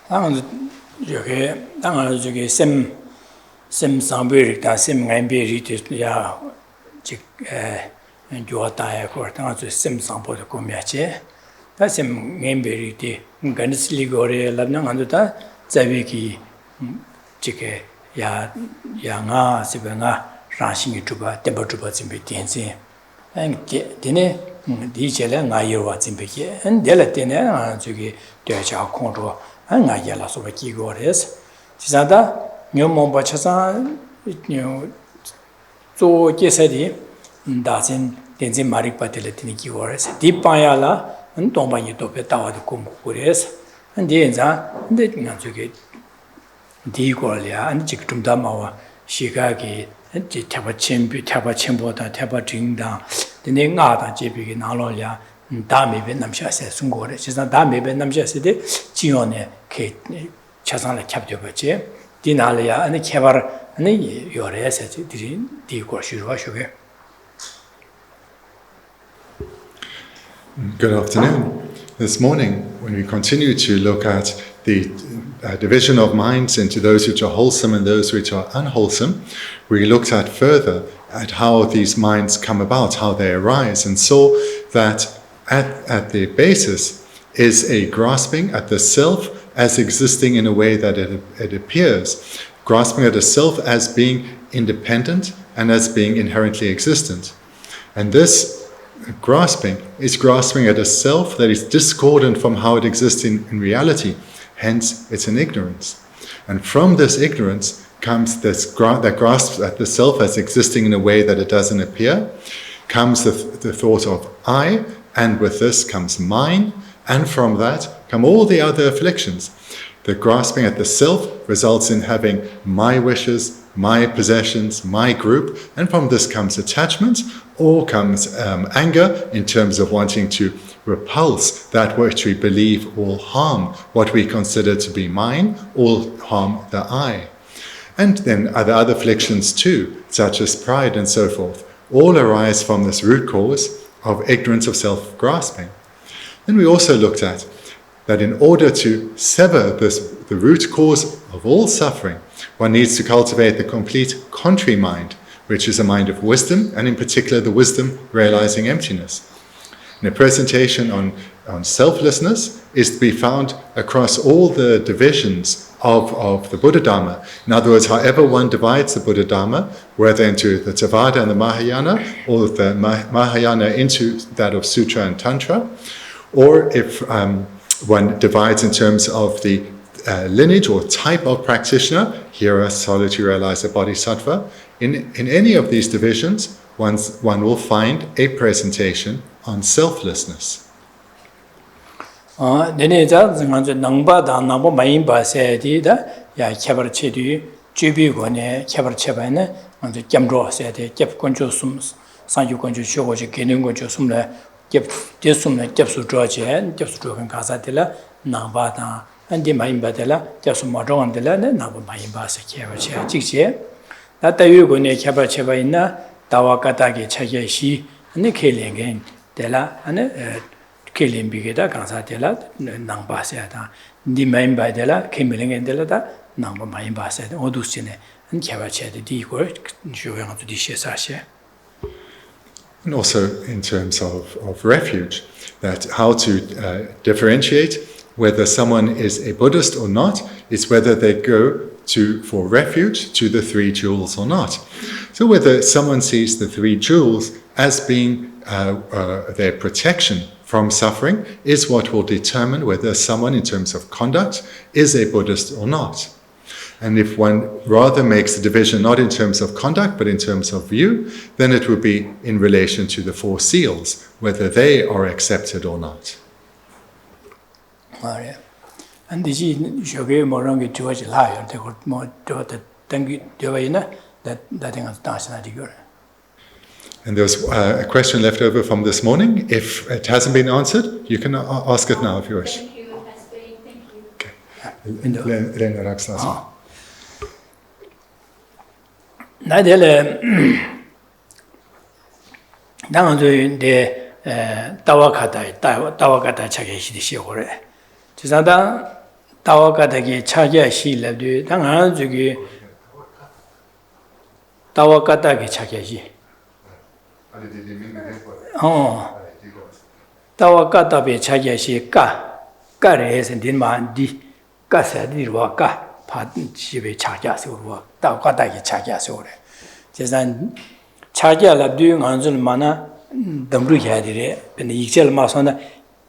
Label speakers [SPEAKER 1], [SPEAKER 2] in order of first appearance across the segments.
[SPEAKER 1] 당은 저기 셈 상배릭다 셈 айм베리티 야 교화다에 거 당은 셈 상보도 고미야지 다셈 айм베리티 간슬리고레 랍냥 안도다 자비기 지게 양아 시베나 라싱이 주바 데버주바 짐비 텐시 되네 디젤에 나이와 짐비게 엔델레테네 저기 대자 콘도 안가야라 소베기 거레스 지사다 녀몽바 차사 조 계세디 다진 덴진 마릭바텔레티니 기거레스 디파야라 동반이 도베 따와도 공고레스 엔데자 근데 저기 디고리아 안 직좀 담아와 시각이 태바침보다 태바징다 내가다 제비기 나로야 다음에 남샤세 순고래 지사 다음에 남샤세데 지원에 그 차상을 캡되버지 디나리아 아니 개발 아니 요래서 디고 쉬어셔게.
[SPEAKER 2] Good afternoon. This morning, when we continue to look at the division of minds into those which are wholesome and those which are unwholesome, we looked at further at how these minds come about, how they arise, and saw that at the basis is a grasping at the self as existing in a way that it appears, grasping at the self as being independent and as being inherently existent. And this grasping is grasping at a self that is discordant from how it exists in reality. Hence, it's an ignorance. And from this ignorance comes this that grasps at the self as existing in a way that it doesn't appear, comes the thought of I, and with this comes mine, and from that come all the other afflictions. The grasping at the self results in having my wishes, my possessions, my group, and from this comes attachment, or comes anger in terms of wanting to repulse that which we believe will harm what we consider to be mine, or harm the I. And then the other afflictions too, such as pride and so forth, all arise from this root cause of ignorance of self-grasping. Then we also looked at that in order to sever the root cause of all suffering, one needs to cultivate the complete contrary mind, which is a mind of wisdom, and in particular the wisdom realizing emptiness. And a presentation on selflessness is to be found across all the divisions of the Buddha Dharma. In other words, however one divides the Buddha Dharma, whether into the Theravada and the Mahayana, or the Mahayana into that of Sutra and Tantra, or if one divides in terms of the lineage or type of practitioner, here a solitary realizer bodhisattva, in any of these divisions, one will find a presentation on selflessness.
[SPEAKER 1] 내내자 먼저 능바다 나보 많이 봐세디다 야 개발체디 주비권에 개발체바네 먼저 겸로세디 겹권조 숨 상유권조 쇼고지 개능권조 숨래 겹 대숨래 겹수 조제 겹수 조건 가사들라 나바다 안디 많이 봐들라 겹수 마정한들라 나보 많이 봐세 개발체 직제 나타유권에 개발체바 있나 다와가다게 차게시 네 켈랭겐 데라 아네 켈림비게다 간사텔라 낭바세다 니 마임바데라 케밀랭엔델라다 낭바 마임바세다 오두스네 안 개발체데 디고 조용하도 디셰사셰.
[SPEAKER 2] And also in terms of refuge, that how to differentiate whether someone is a Buddhist or not is whether they go for refuge to the three jewels or not. So whether someone sees the three jewels as being their protection from suffering is what will determine whether someone in terms of conduct is a Buddhist or not. And if one rather makes the division not in terms of conduct but in terms of view, then it would be in relation to the four seals, whether they are accepted or not.
[SPEAKER 1] And this is showing more on it to a liar, they got more to that.
[SPEAKER 2] And there's a question left over from this morning. If it hasn't been answered, you can ask it now if you wish.
[SPEAKER 3] Thank you, it has been. Thank you.
[SPEAKER 2] Okay. Lena Raksasa.
[SPEAKER 1] 나들 나한테 따와가다 차게 시디시고래. 지사다 Tawakataki Chagya Shi Labdu, Tangan Zugi Tawakataki Chagya Shi. Oh, Tawakatabi Chagya Shi Ka Res and Dinman Di Kasa Dirwaka, Patan Shibi Chagya Surwa, Tawakataki Chagya Sore. Jazan Chagya Labdu Anzul Mana, Damru Yadire, and the Ixel Masona,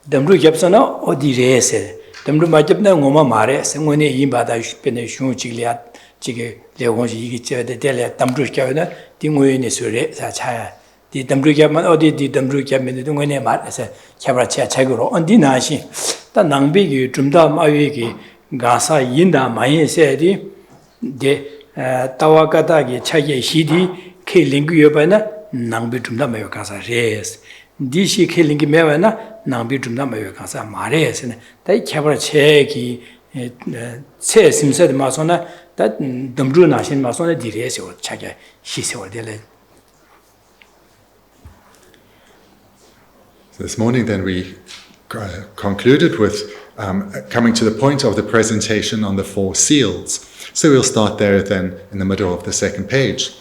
[SPEAKER 1] Damru Yapsona, or the Rese. Damru Majabna Ngoma Mare, Sangone Yimbada Penation Chigliat, Chigi, Leonji, the Dele, Damru Kavana, Dinguini Sure, Sacha, the Damru Yaman, or the Damru Yaman, the Dungene Mat, as a Cabracha Chagro, on Dinashi, the Nangbi, Jumda Mawiki, Gasa Yinda, Mayan said, the Tawakatagi, Chagi Shidi, Kilingu Yobana, Nangbi Jumda Mayokasa Res. Dishi killing Mevana, Nambi Jumda Mayokasa Mares, and they cover Cheki says himself Masona that Dambruna Shin Masona Dires or Chaga, she saw Dele.
[SPEAKER 2] This morning, then, we concluded with coming to the point of the presentation on the 4 seals. So we'll start there then in the middle of the second page.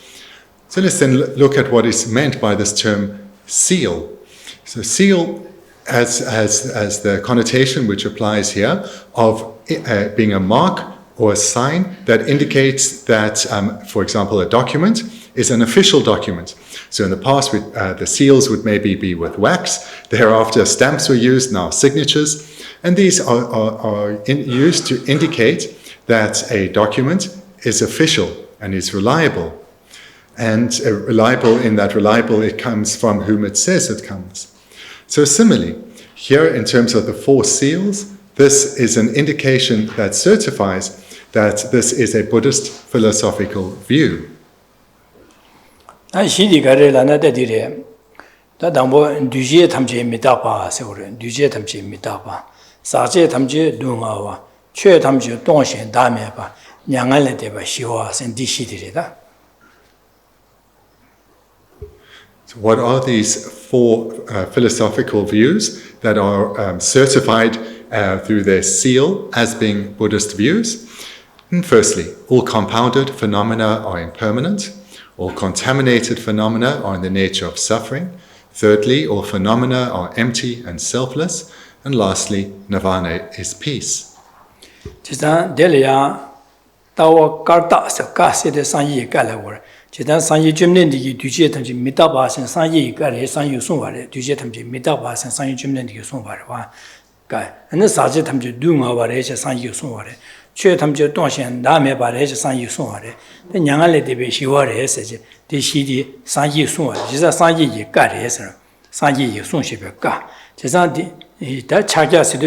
[SPEAKER 2] So let's then look at what is meant by this term seal. So seal has the connotation which applies here of being a mark or a sign that indicates that, for example, a document is an official document. So in the past, the seals would maybe be with wax. Thereafter, stamps were used, now signatures. And these are used to indicate that a document is official and is reliable. And reliable, in that reliable, it comes from whom it says it comes. So similarly, here in terms of the 4 seals, this is an indication that certifies that this is a Buddhist philosophical view. So what are these 4 philosophical views that are certified through their seal as being Buddhist views? And firstly, all compounded phenomena are impermanent. All contaminated phenomena are in the nature of suffering. Thirdly, all phenomena are empty and selfless. And lastly, nirvana is peace.
[SPEAKER 1] Chidan Sanyi Jumnendi, Duje Tamji Mitabas and Sanyi Gare, Sanyu Sunware, Duje Tamji Mitabas and Sanyi Jumnendi Sunware, Guy, and the Saji Tamji Duma Vareja Sanyu Sunware, Che Tamji Donshan, Dame Bareja Sanyu Sunware, the Yangale de Beshiware, says the Shidi Sanyi Sunware, Jisa Sanyi Gare, Sanyi Sunship Ga, Chizan that Chagas,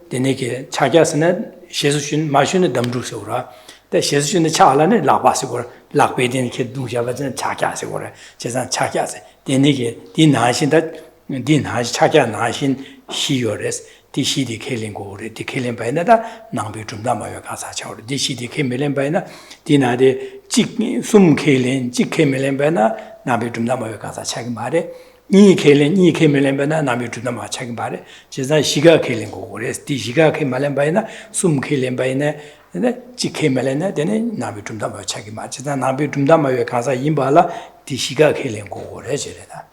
[SPEAKER 1] the naked Chagasana, Shesun, Mashun, Damdrusura. The Shesun the Chalan, Labasur, Lakbedin Kid Dujavas and Chakas, or Chesan Chakas, the Nigger, Din Hashin that Din Hash Chaka Nashin, Shiores, the Shidi killing gold, the killing by another, Nambi Jumdama Casa, the Shidi Kimmelin by another, Dina de Chick Sum killing, Chick Kimmelin by another, Nambi Jumdama Casa Chagmare, Ni killing, Ni Kimmelin by another, Nambi Jumdama Chagmare, Chesan Shiga killing gold, the Shiga Kimmelin by another, Sum killing by another. Chikemelena, then Nabi Jumdama Chagima, Nabi Jumdama Casa Yimbala, Tishiga killing go regina.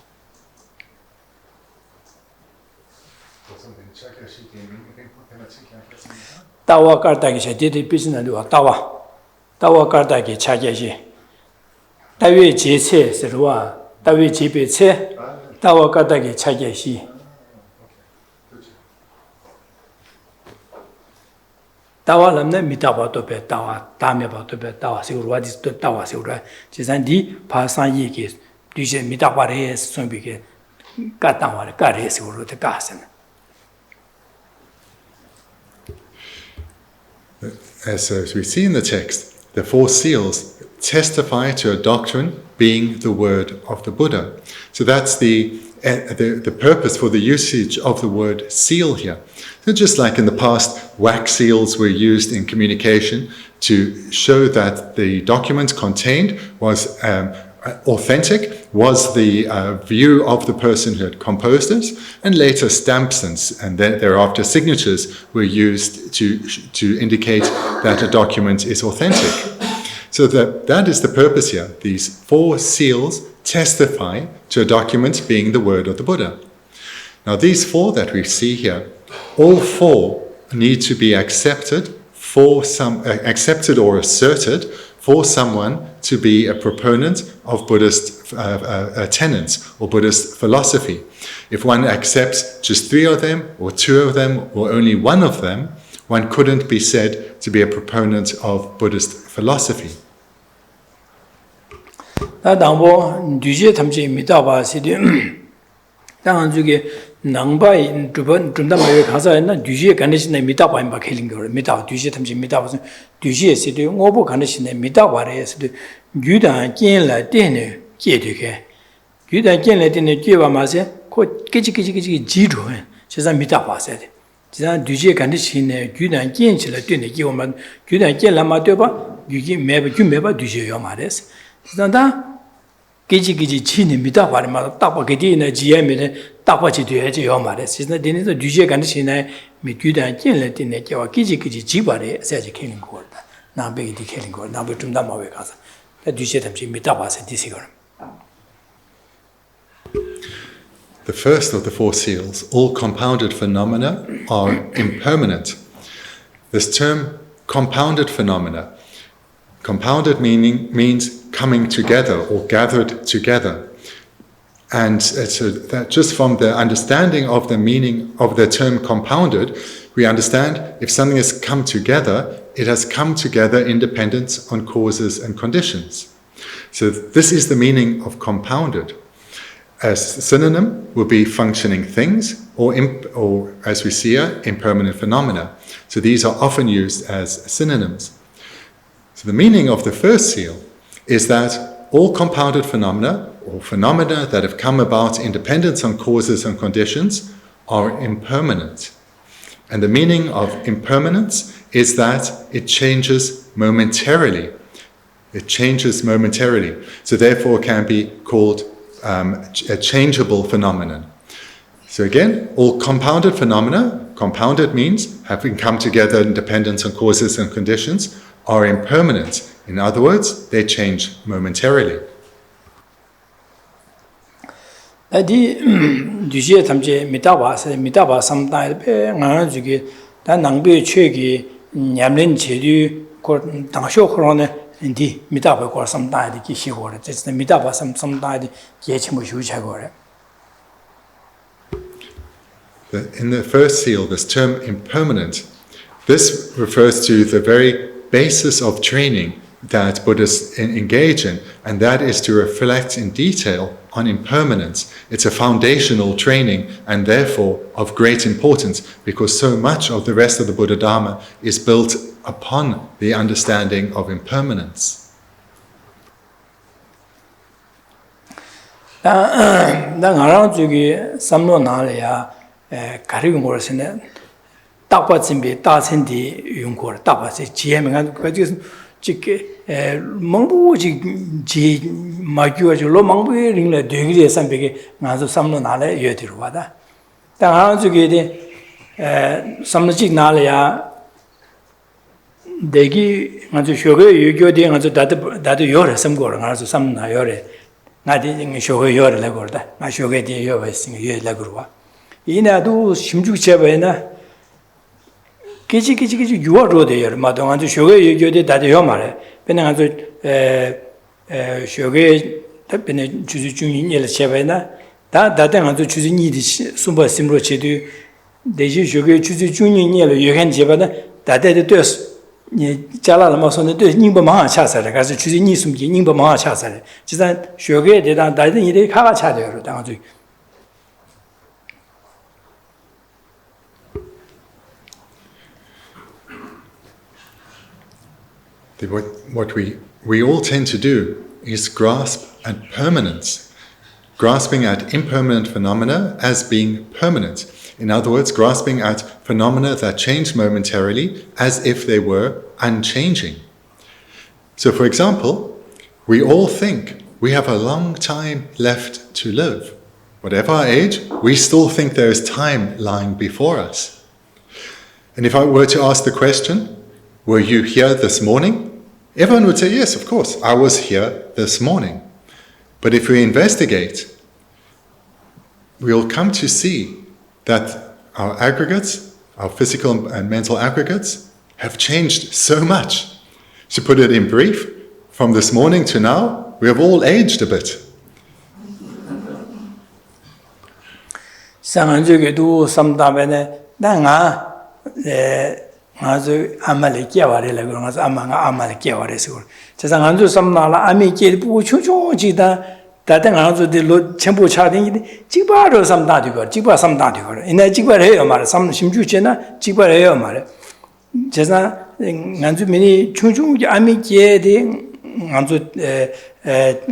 [SPEAKER 1] Tawa Kartaki did a business to a Tawa. Tawa Kartaki Chagaji. Tawi Jese, Serua, Tawi Jibitse, Tawa Kartaki Chagashi. Tawa lamna mitaba to be tawa, Tameba to be tawa, Silva is to Tawa Silva. Chizandi, Pasan Yikis, Duje Mitabare, Sumbike, Katawa, Gares, or the Gassen.
[SPEAKER 2] As we see in the text, the 4 seals testify to a doctrine being the word of the Buddha. So that's the purpose for the usage of the word seal here. So just like in the past, wax seals were used in communication to show that the document contained was authentic, was the view of the person who had composed it, and later stamps and then thereafter signatures were used to indicate that a document is authentic. So that is the purpose here. These 4 seals testify to a document being the word of the Buddha. Now these 4 that we see here, all 4 need to be accepted or asserted for someone to be a proponent of Buddhist tenets or Buddhist philosophy. If one accepts just 3 of them, or 2 of them, or only 1 of them, one couldn't be said to be a proponent of Buddhist philosophy.
[SPEAKER 1] 당보 뒤제 탐지 미다바시디 당한주게 낭바이 두번 준다마에 가서는 뒤제 간신에 미다바인 바 켈린 거 미다 뒤제 탐지 미다바서 뒤제에서도 오보 간신에 미다바레에서도 유단 견라 되네 게되게 유단 견라 되네 게바마세 코 끼지끼지끼지 지로 제가 미다바세 지난 뒤제 간신에 유단 견치라 되네 게오만 유단 견라마 되바 유기 매바 규매바 뒤제요 말레스 지난다 기지기지 치니 미다 바리마 딱바게디나 지에미네 딱바지 되지 요 말에 시나 되는 뒤에 가는 시나 미규단 찐래 되네 겨 기지기지 지바레 세지 켈린 거다 나베기 켈린 거 나베 좀 담아외 가서 뒤에 담지 미다 바세 디시거.
[SPEAKER 2] The first of the 4 seals, all compounded phenomena are impermanent. This term compounded phenomena, compounded means coming together or gathered together. And so that just from the understanding of the meaning of the term compounded, we understand if something has come together, it has come together independent on causes and conditions. So this is the meaning of compounded. As synonym would be functioning things, or as we see here, impermanent phenomena. So these are often used as synonyms. So the meaning of the first seal is that all compounded phenomena, or phenomena that have come about independent on causes and conditions, are impermanent. And the meaning of impermanence is that it changes momentarily. It changes momentarily. So therefore can be called a changeable phenomenon. So again, all compounded phenomena, compounded means having come together independent on causes and conditions, are impermanent. In other words, they change momentarily.
[SPEAKER 1] 디 뒤에 담제 미다바 삼다에 ngana 주기 다 낭비 최기 냠는 제류 고 당쇼 코로네 디 미다바 고 삼다에 기시고래 진짜 미다바 삼다에 예치모 유차고래.
[SPEAKER 2] In the first seal, this term impermanent, this refers to the very basis of training that Buddhists engage in, and that is to reflect in detail on impermanence. It's a foundational training and therefore of great importance because so much of the rest of the Buddha Dharma is built upon the understanding of impermanence.
[SPEAKER 1] 나랑 저기 삼로 나래야 가리고 모르시네 딱받침비 따신디 용고 딱받지 지혜명한 가지고 지게 망부지 지 마규어로 망부에 링래 되기에 삼백에 나서 삼로 나래 여디로 와다 당 저기에 삼로직 나래야 대기 아주 쇼게 유교대 아주 다도 요래 삼고를 아주 삼나 요래 나디 쇼게 요래라 거다 나 쇼게 대 요베싱 요래라 거와 이나도 심죽체바이나 기지 유어로데요. 마동 아주 쇼게 얘기데 다데요 말에. 배는 아주 쇼게 답변에 주주 중인일 제바이나 다다된 아주 주진이디 숨바 심로 제도 대지 쇼게 주주 중인일 요한 제바나 다데데 되스 니 잘라라 마선데 되스 닝바 마하 차사래. 가서 주진이 숨기 닝바 마하 차사래. 지단 쇼게 대단 다든 이래 카가 차대요. 아주
[SPEAKER 2] What we all tend to do is grasp at permanence, grasping at impermanent phenomena as being permanent. In other words, grasping at phenomena that change momentarily as if they were unchanging. So for example, we all think we have a long time left to live. Whatever our age, we still think there is time lying before us. And if I were to ask the question, were you here this morning? Everyone would say, yes, of course, I was here this morning. But if we investigate, we'll come to see that our aggregates, our physical and mental aggregates, have changed so much. To put it in brief, from this morning to now, we have all aged a bit.
[SPEAKER 1] 상한적에도 삼다면에 나가 아주 아말이 깨와래라 그러면서 아마가 아말이 깨와래서 그래. 세상 안주 삼나라 아미 깨부 추초지다 다들 아주들로 전부 차딩이 지바로 삼다디고 지바 삼다디고 이내 지바래요 말 삼 심주제나 지바래요 말 세상 안주 미니 추초지 아미 깨디 안주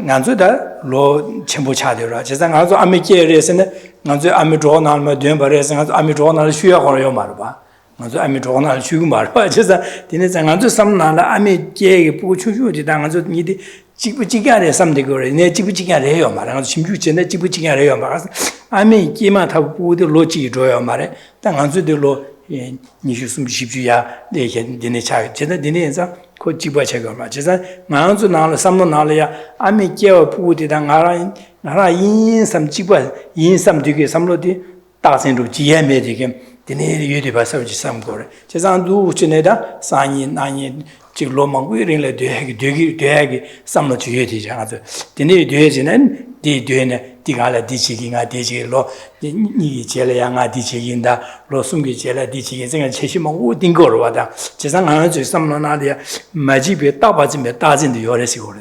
[SPEAKER 1] 안주다 로 전부 차디라 세상 안주 아미 깨래서는 안주 아미 조나마 된바래서 안주 아미 조나를 쉬어가요 말 봐. 아주 아미 조나를 쉬고 말 봐. 그래서 디네 안주 삼나라 아미 깨게 보고 추초지 당아주 니디 지부지가래 삼대거래 내 지부지가래 해요 말 안주 심주제네 지부지가래 해요 말 아미 깨만 타고 보고 로지 줘요 말에 당아주들로 니슈 숨십주야 내게 디네 차 제가 디네에서 그 지부체가 말 제가 안주 나를 삼는 날이야 아미 깨어 보고 당 나라 인삼 지부 인삼 되게 삼로디 다선로 지혜매 되게 디네 유디 봐서 삼고래 제가 누 지내다 산이 나니 지로망고 이런래 되게 삼로 주의 되잖아. 디네 되지는 디되네 디가라 디치기가 디지로 니 제래양아 디치긴다 로 숨기 제래 디치기 생각 최시망 우딘 거로 와다. 제상 하나 저 삼로 나리야 마지베 따바지메 따진도 요래시 거래.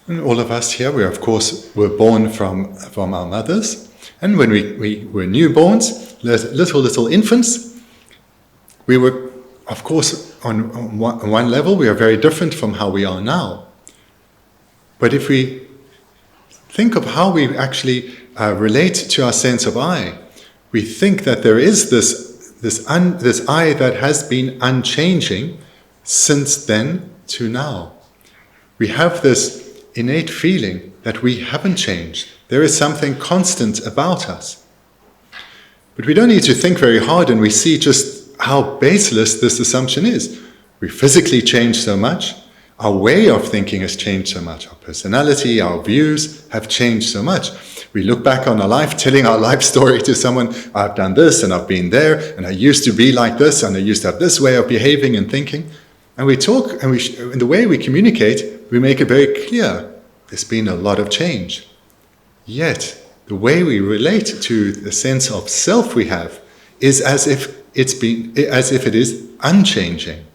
[SPEAKER 2] And all of us here, we of course were born from our mothers. And when we were newborns, little infants, we were, of course, on one level, we are very different from how we are now. But if we think of how we actually relate to our sense of I, we think that there is this I that has been unchanging since then to now. We have this innate feeling that we haven't changed. There is something constant about us. But we don't need to think very hard, and we see just how baseless this assumption is. We physically change so much. Our way of thinking has changed so much. Our personality, our views have changed so much. We look back on our life, telling our life story to someone, I've done this and I've been there, and I used to be like this, and I used to have this way of behaving and thinking. And we talk, and in the way we communicate, we make it very clear there's been a lot of change. Yet, the way we relate to the sense of self we have is as if it is unchanging.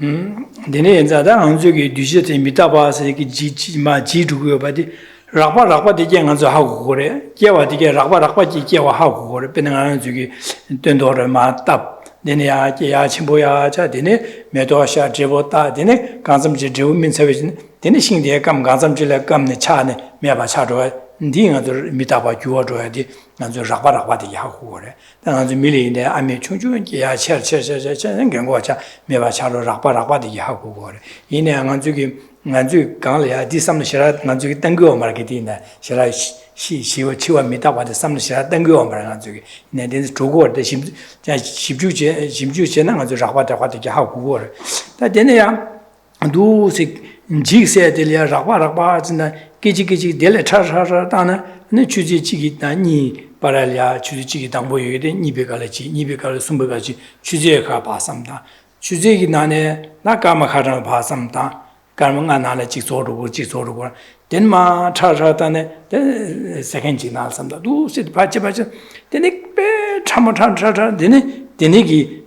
[SPEAKER 1] Dene enza anzogi dujete mitaba ki jidugo badi rakba de genganzo hago gore kewa dige rakba ji kewa hago gore benanga anzogi tendore ma tap dene ya chimboya cha dene medosha jebota dene ganzam je min savejin dene singde kam ganzam jile kam ne chane meba charo ndinga mitaba juo joya di anzo rakba de hago gore dan anzo milinde ame chungju ya cher ngengwa cha meba charo rakba de hago gore ine anzogi 안주 강래야 디삼시라 안주기 땡거 말게디나 시라 시시와 치와 미다바데 삼시라 땡거 말한주기 내데 조고데 심주제나 안주 rak바다바데 하고 다 되네야 두식 지세들이야 rak바 진다 끼지끼지 델레 차차다나 네 주지지기 다니 바랄야 주지지기 당보여데 니베갈 숨베가지 주제가 바삼다 주제기 나네 나까마 가르 바삼다 karma nala jigsoru denma chadane second jinal samda du sit pache denik be chamo denegi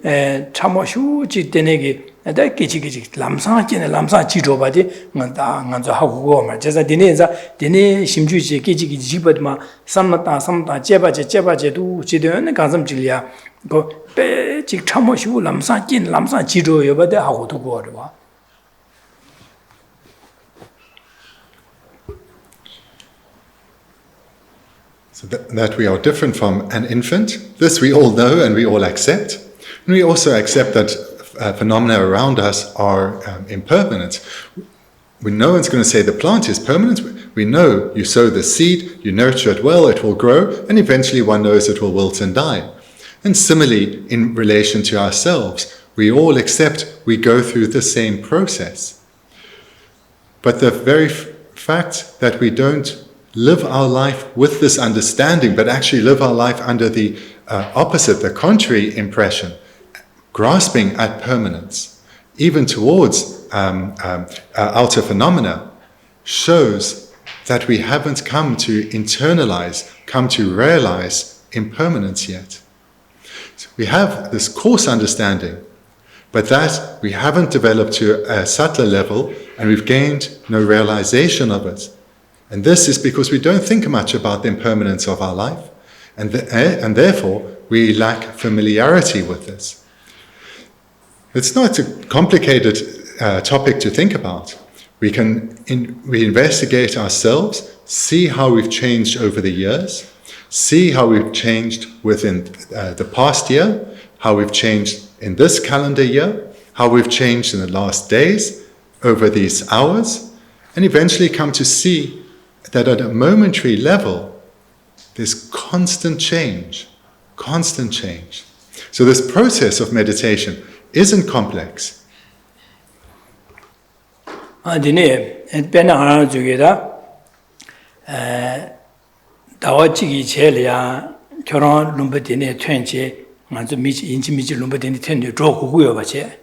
[SPEAKER 1] chamo shuji denegi da kichi lamsa jijo badi nganzo hago ma jesa dene simjuji kichi jibadma samta jebaje du jidene ganzam jilya go be jig chamo shu lamsa jijo yobade hago du go wa.
[SPEAKER 2] So that we are different from an infant, this we all know and we all accept. And we also accept that phenomena around us are impermanent. No one's going to say the plant is permanent. We know you sow the seed, you nurture it well, it will grow, and eventually one knows it will wilt and die. And similarly, in relation to ourselves, we all accept we go through the same process. But the very fact that we don't live our life with this understanding, but actually live our life under the opposite, the contrary impression, grasping at permanence, even towards outer phenomena, shows that we haven't come to internalize, come to realize impermanence yet. So we have this coarse understanding, but that we haven't developed to a subtler level, and we've gained no realization of it. And this is because we don't think much about the impermanence of our life, and therefore we lack familiarity with this. It's not a complicated topic to think about. We investigate ourselves, see how we've changed over the years, see how we've changed within the past year, how we've changed in this calendar year, how we've changed in the last days, over these hours, and eventually come to see that at a momentary level, there's constant change. So this process of meditation isn't complex.
[SPEAKER 1] 먼저 인지미지 lumbaden이 텐데 조고고요 바체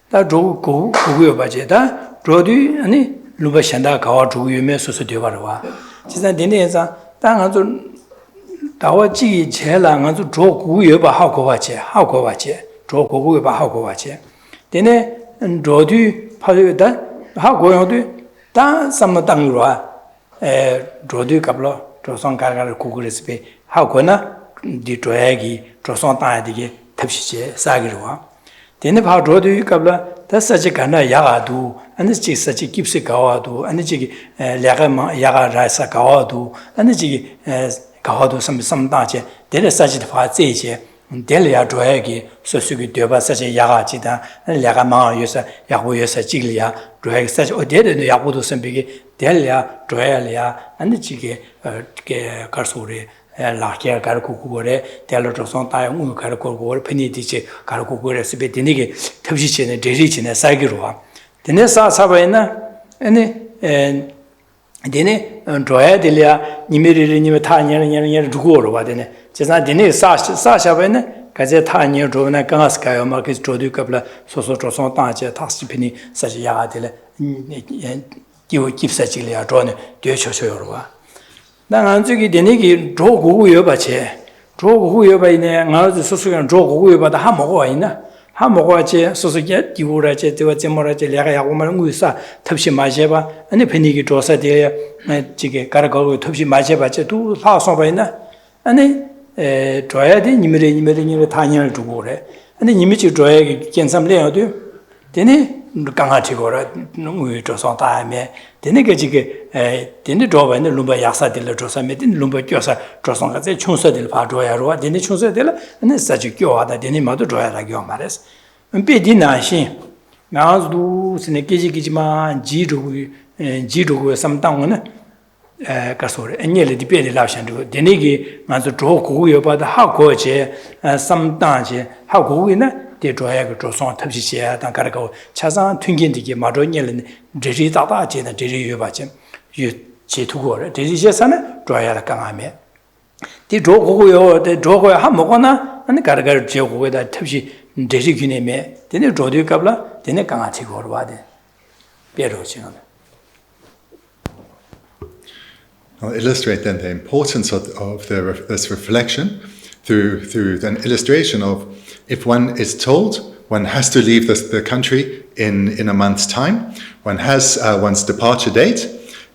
[SPEAKER 1] 다 조고고요 바체 다 조디 아니 lumba 샹다 가와 조고요메 소소 되바라와 진짜 되네서 당아도 다와지 제랑아도 조고요 바 하고 바체 조고고요 바 하고 바체 되네 조디 파르다 하고요도 다 삼마당으로와 조디 갑로 조성가가를 고그레스베 하고나 디 조야기 조선 따야되게 탑시제 사기로와 되네 바 조디 갑라 다사지 간나 야가도 아니지 사지 깁스 가와도 아니지 래가 야가라사 가와도 아니지 가와도 삼다제 되네 사지 바 제제 델야 조야기 소수기 되바 사지 야가지다 래가 마요사 야고요사 지글야 조야기 사지 어디에도 야고도 선비기 델야 조야야 아니지게 게 가르소리 라키아 가르고고래 델로조선 다용 가르고고래 페니디체 가르고고래 스베 되니게 탑시체네 데리치네 사기로와 되네 사사바이나 아니 되네 조야들이야 니메리니메 타냐냐냐 두고로 와되네 제가 되네 사샤바이나 가제 타냐 조나 강스카요 마케스 조디캅라 소소조선 다제 타스피니 사지야들 기오 깁사지리아 조네 되초초요로와 나한쪽이 되니기 조고고요 바체 조고고요 바이네 나도 소소간 조고고요 바다 하 먹어 있나 하 먹어지 소소게 디고라제 되와 제모라제 내가 야고만 무사 탑시 마셔봐 아니 베니기 조사되어 지게 가르고 탑시 마셔봐제 두 사서 바이나 아니 줘야 돼 니메레 타냐를 두고 그래 아니 니미지 줘야기 괜찮래요도 되네 강아지고라 너무 조선 다음에 되네게 지게 되네 조바는 lumba 야사들 조사메 되네 lumba 교사 조선 가서 총서들 봐줘야로 되네 총서들 아니 사지 교하다 되네 마도 줘야라 교 말했어 은비디나시 나도 스네기지기지마 지루고 삼당은 가서래 엔엘이 디베리 라샹도 되네게 마도 조고요 바다 하고제 삼당제 하고이나 대조야가 조선 탑시시야 당가르고 차상 튕긴디게 마로ညel은 데리다다제나 데리여바지 유 제투고래 데리시사는 조야라 강하메 디조고고요 데조고야 한 먹거나 아니 가르가르 제고고다 탑시 데리기네메 데네 조디갑라 데네 강아치고로 와데 베로지는
[SPEAKER 2] I'll illustrate then the importance of this reflection through an illustration of if one is told one has to leave the country in a month's time, one has one's departure date,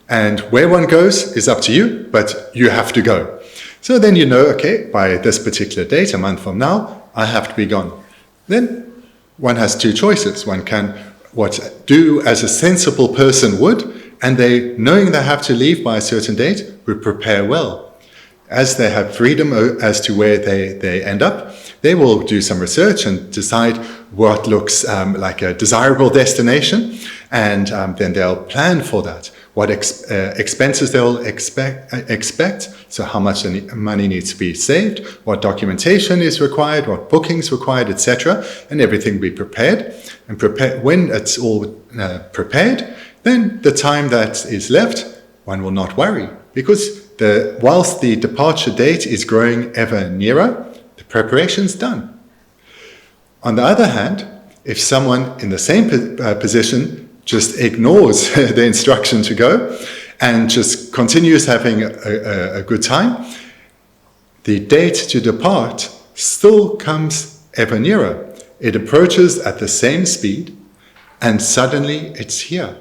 [SPEAKER 2] and where one goes is up to you, but you have to go. So then you know, okay, by this particular date, a month from now, I have to be gone. Then one has two choices. One can do as a sensible person would, and knowing they have to leave by a certain date, would prepare well. as they have freedom as to where they end up, they will do some research and decide what looks like a desirable destination, and then they'll plan for that. What expenses they'll expect, so how much money needs to be saved, what documentation is required, what bookings required, etc., and everything will be prepared. And when it's all prepared, then the time that is left, one will not worry, because whilst the departure date is growing ever nearer, the preparation's done. On the other hand, if someone in the same position just ignores the instruction to go and just continues having a good time, the date to depart still comes ever nearer. It approaches at the same speed, and suddenly it's here.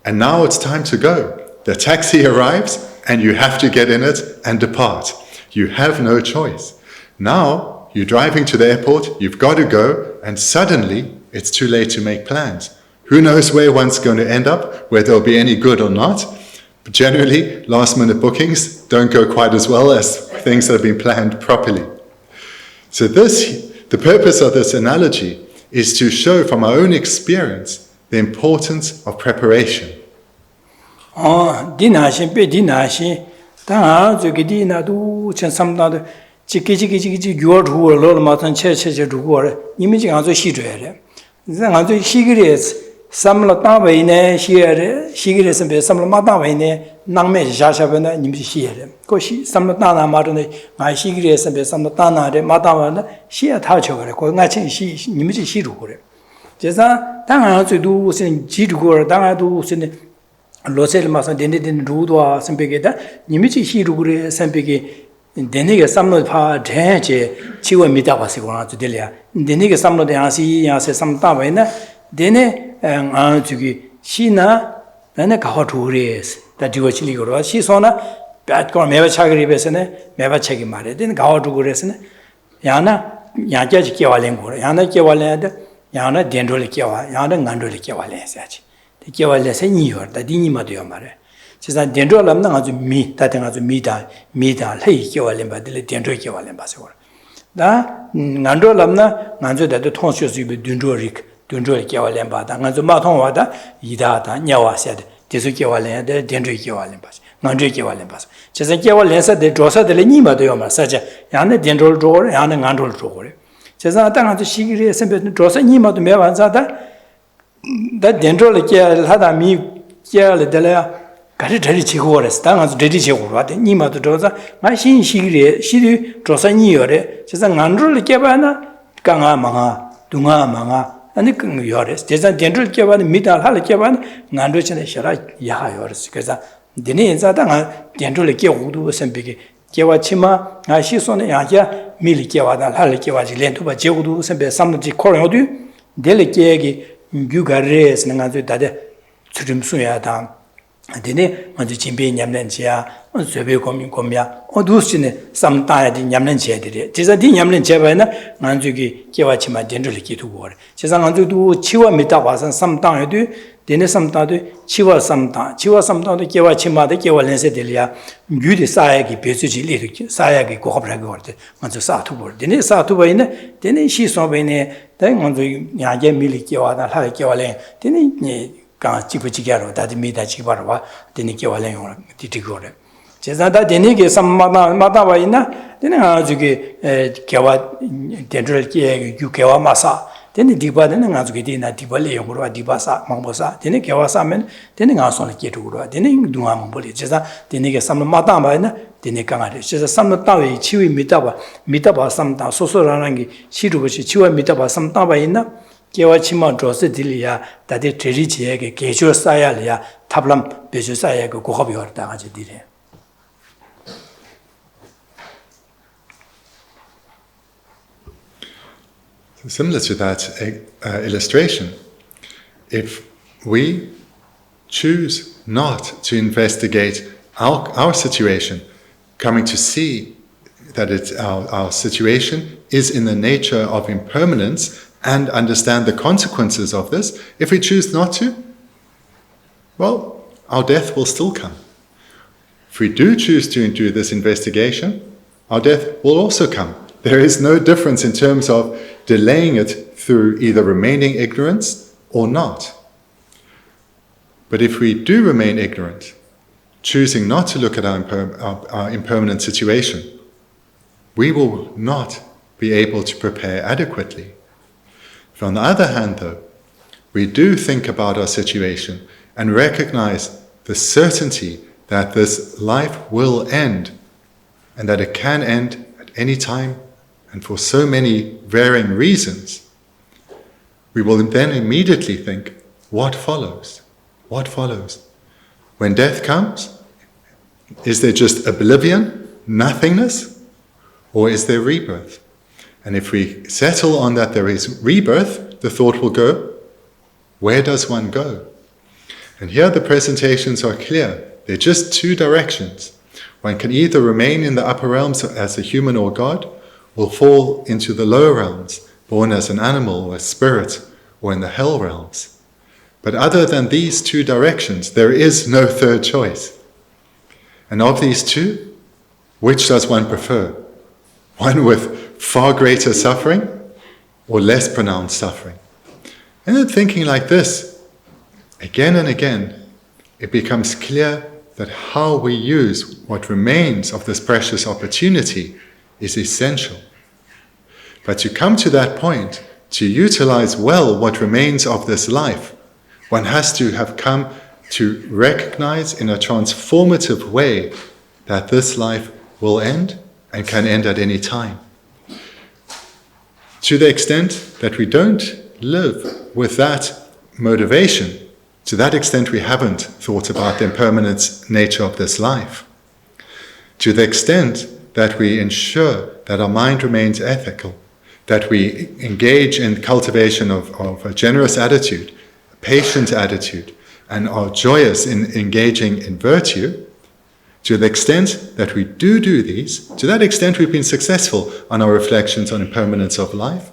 [SPEAKER 2] And now it's time to go. The taxi arrives, and you have to get in it and depart. You have no choice. Now, you're driving to the airport, you've got to go, and suddenly it's too late to make plans. Who knows where one's going to end up, whether it'll be any good or not. But generally, last-minute bookings don't go quite as well as things that have been planned properly. So the purpose of this analogy is to show from our own experience the importance of preparation.
[SPEAKER 1] 디나신 빼 디나신 다 저기 디나도 전 삼다도 지기지기지기 요르로 마탄 체체제 두고래 이미지 가서 시줘야래 가서 시기레스 삼로 따베네 시기레스 베 삼로 마따베네 낭메 샤샤베나 님지 시야래 고시 삼로 따나 마르네 가 시기레스 베 삼로 따나레 마따바나 시야 타쳐거래 고 가친 시 님지 시루고래 제사 당하서도 신 지루고 당하도 신 로셀 마산 데네데 루도아 선배게다 니미치 히루그레 선배게 데네게 삼노 파 대제 치워 미다 바시고나 주들이야 데네게 삼노 대야시 야세 삼다베나 데네 아 주기 시나 나네 가와두레스 다 디고치리고로 시소나 뻬고 매바차그리베스네 매바차기 말해 데네 가와두그레스네 야나 야자지 깨와랭고 야나 깨와랭데 야나 덴돌이 깨와 야나 간돌이 깨와랭사지 개월에서 이어다 디니마도요 말해. 제가 덴도람나 아주 다된 아주 미다 해이 개월에 받을 덴도 개월에 봐서. 다 난도람나 난저도 통수수비 덴도릭 개월에 받아. 난저 마통와다 이다다 냐와세데. 제수 개월에 덴도 개월에 봐서. 난저 개월에 봐서. 제가 개월에서 데 조사들 니마도요 말. 사자 야네 덴도 조 야네 난도 조 그래. 제가 딱 아주 시기에 선배 조사 니마도 매완자다. 다 덴돌에 하다 미 깨를 달아 가르다리 치고랬어. 당아서 데리 치고 와대. 니마도 조사 마신 시기에 시리 조사니여래. 제가 난돌에 깨바나 강아 망아 둥아 망아 아니 그 요랬어. 제가 덴돌에 깨바나 미달 할 깨바나 난도전에 셔라 야요랬어. 그래서 데니 자다가 덴돌에 깨우도 선비게 깨와 치마 아시소네 야야 밀 깨와다 할 깨와지 렌토바 제우도 선배 삼지 코로요도 델레케기 규가레스 나가도 다데 추림수야다 데네 먼저 진배 냠는지야 쇠배 고민고미야 어두스네 삼다야디 냠는지야들이 제가 디 냠는지야바나 만주기 깨와치마 덴들기 두고래 제가 만주도 치와 미다 와선 삼다야도 데네 삼다도 치와 삼다도 깨와치마데 깨와렌세들이야 유디 사야기 베수지리르기 사야기 고합라고 거데 먼저 사투버 데네 사투바이네 데네 시소베네 대 먼저 야게 밀기 와다 하게 와래 데네 가 지부지게로 다디 미다 지바로와 데네 깨와래 디디고래 제자다 데네게 삼마다 와이나 데네 아주게 깨와 덴들기 유케와 마사 데네 디바데는 아주게 디나 디발레 용으로 디바사 망보사 데네 깨와사면 데네 가서는 깨두고로 데네 둥아만 볼이 제자 데네게 삼마다 와이나 데네 강아리 제자 삼마다위 치위 미다바 삼다 소소라는 게 시루고시 치와 미다바 삼다바 있나 깨와 치마 조스딜이야 다데 트리지에게 개조 쌓야리야 탑람 베조 쌓야고 고합이 왔다 가지 디래
[SPEAKER 2] Similar to that illustration, if we choose not to investigate our situation, coming to see that our situation is in the nature of impermanence and understand the consequences of this, if we choose not to, well, our death will still come. If we do choose to do this investigation, our death will also come. There is no difference in terms of delaying it through either remaining ignorance or not. But if we do remain ignorant, choosing not to look at our impermanent situation, we will not be able to prepare adequately. If on the other hand, though, we do think about our situation and recognize the certainty that this life will end and that it can end at any time and for so many varying reasons, we will then immediately think, what follows? What follows? When death comes, is there just oblivion, nothingness, or is there rebirth? And if we settle on that there is rebirth, the thought will go, where does one go? And here the presentations are clear. They're just two directions. One can either remain in the upper realms as a human or God, or fall into the lower realms, born as an animal or a spirit, or in the hell realms. But other than these two directions, there is no third choice. And of these two, which does one prefer? One with far greater suffering or less pronounced suffering? And in thinking like this, again and again, it becomes clear that how we use what remains of this precious opportunity is essential. But to come to that point, to utilize well what remains of this life, one has to have come to recognize in a transformative way that this life will end and can end at any time. To the extent that we don't live with that motivation, to that extent we haven't thought about the impermanent nature of this life. To the extent that we ensure that our mind remains ethical, that we engage in cultivation of a generous attitude, a patient attitude, and are joyous in engaging in virtue, to the extent that we do these, to that extent we've been successful on our reflections on impermanence of life,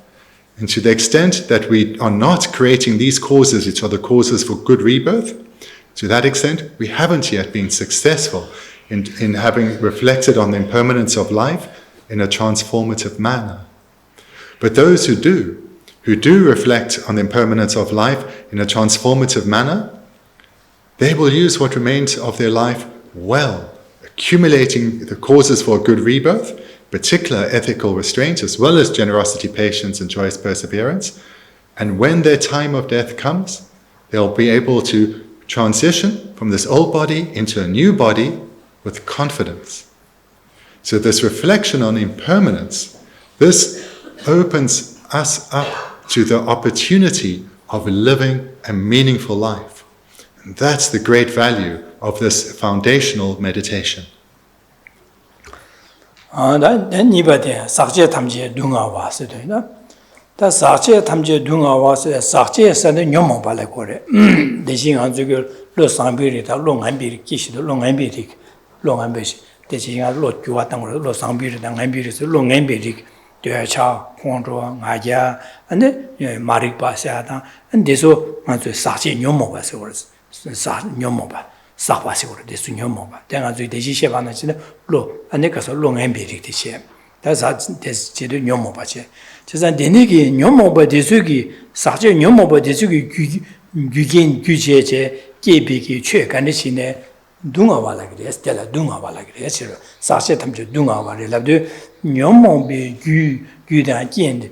[SPEAKER 2] and to the extent that we are not creating these causes which are the causes for good rebirth, to that extent we haven't yet been successful in having reflected on the impermanence of life in a transformative manner. But those who do reflect on the impermanence of life in a transformative manner, they will use what remains of their life well, accumulating the causes for a good rebirth, particular ethical restraint, as well as generosity, patience, and joyous perseverance. And when their time of death comes, they'll be able to transition from this old body into a new body with confidence. So this reflection on impermanence, this opens us up to the opportunity of living a meaningful life. And that's the great value of this foundational meditation.
[SPEAKER 1] Then nibade sakje tamje dunga wase de na ta sakje tamje dunga wase sakje sane nyomo bale kore de jing an zge lo sangbiri ta lo ngambiri kishi de lo ngambiri lo ngambeshi de jing an lo gywa tang lo sangbiri da ngambiri se lo ngambiri de cha hongzhuo ngaja ane marik ba sha da ande so ma zhe sakje nyomo ba se wo sa nyomo ba sakwasik으로 대수 녀모가 내가 저기 대시 셰바는 진짜 로 안에가서 롱엠비릭 대시 다사 대시도 녀모바지 제가 내내기 녀모바 대수기 사제 녀모바 대수기 규긴 규제제 계비기 최간의 신에 둥아발라 그래 스텔라 둥아발라 그래 싫어 사세 탐주 둥아발라도 녀모비 규다 建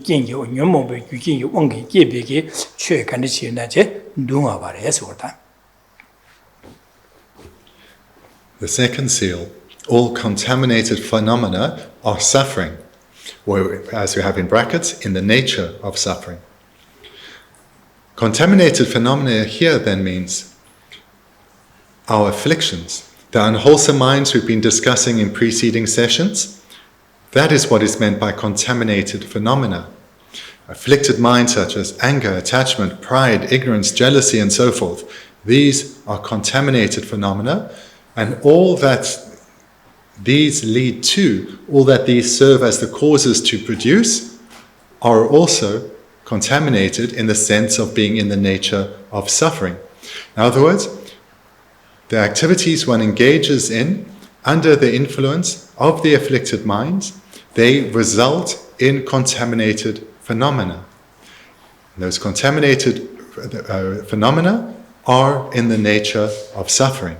[SPEAKER 1] 建有녀모비 규긴有원기 계비기 최간의 신에 제 둥아발에서 그렇다.
[SPEAKER 2] The second seal, all contaminated phenomena are suffering, or as we have in brackets, in the nature of suffering. Contaminated phenomena here then means our afflictions, the unwholesome minds we've been discussing in preceding sessions. That is what is meant by contaminated phenomena. Afflicted minds such as anger, attachment, pride, ignorance, jealousy, and so forth. These are contaminated phenomena. And all that these lead to, all that these serve as the causes to produce, are also contaminated in the sense of being in the nature of suffering. In other words, the activities one engages in under the influence of the afflicted minds, they result in contaminated phenomena. And those contaminated phenomena are in the nature of suffering.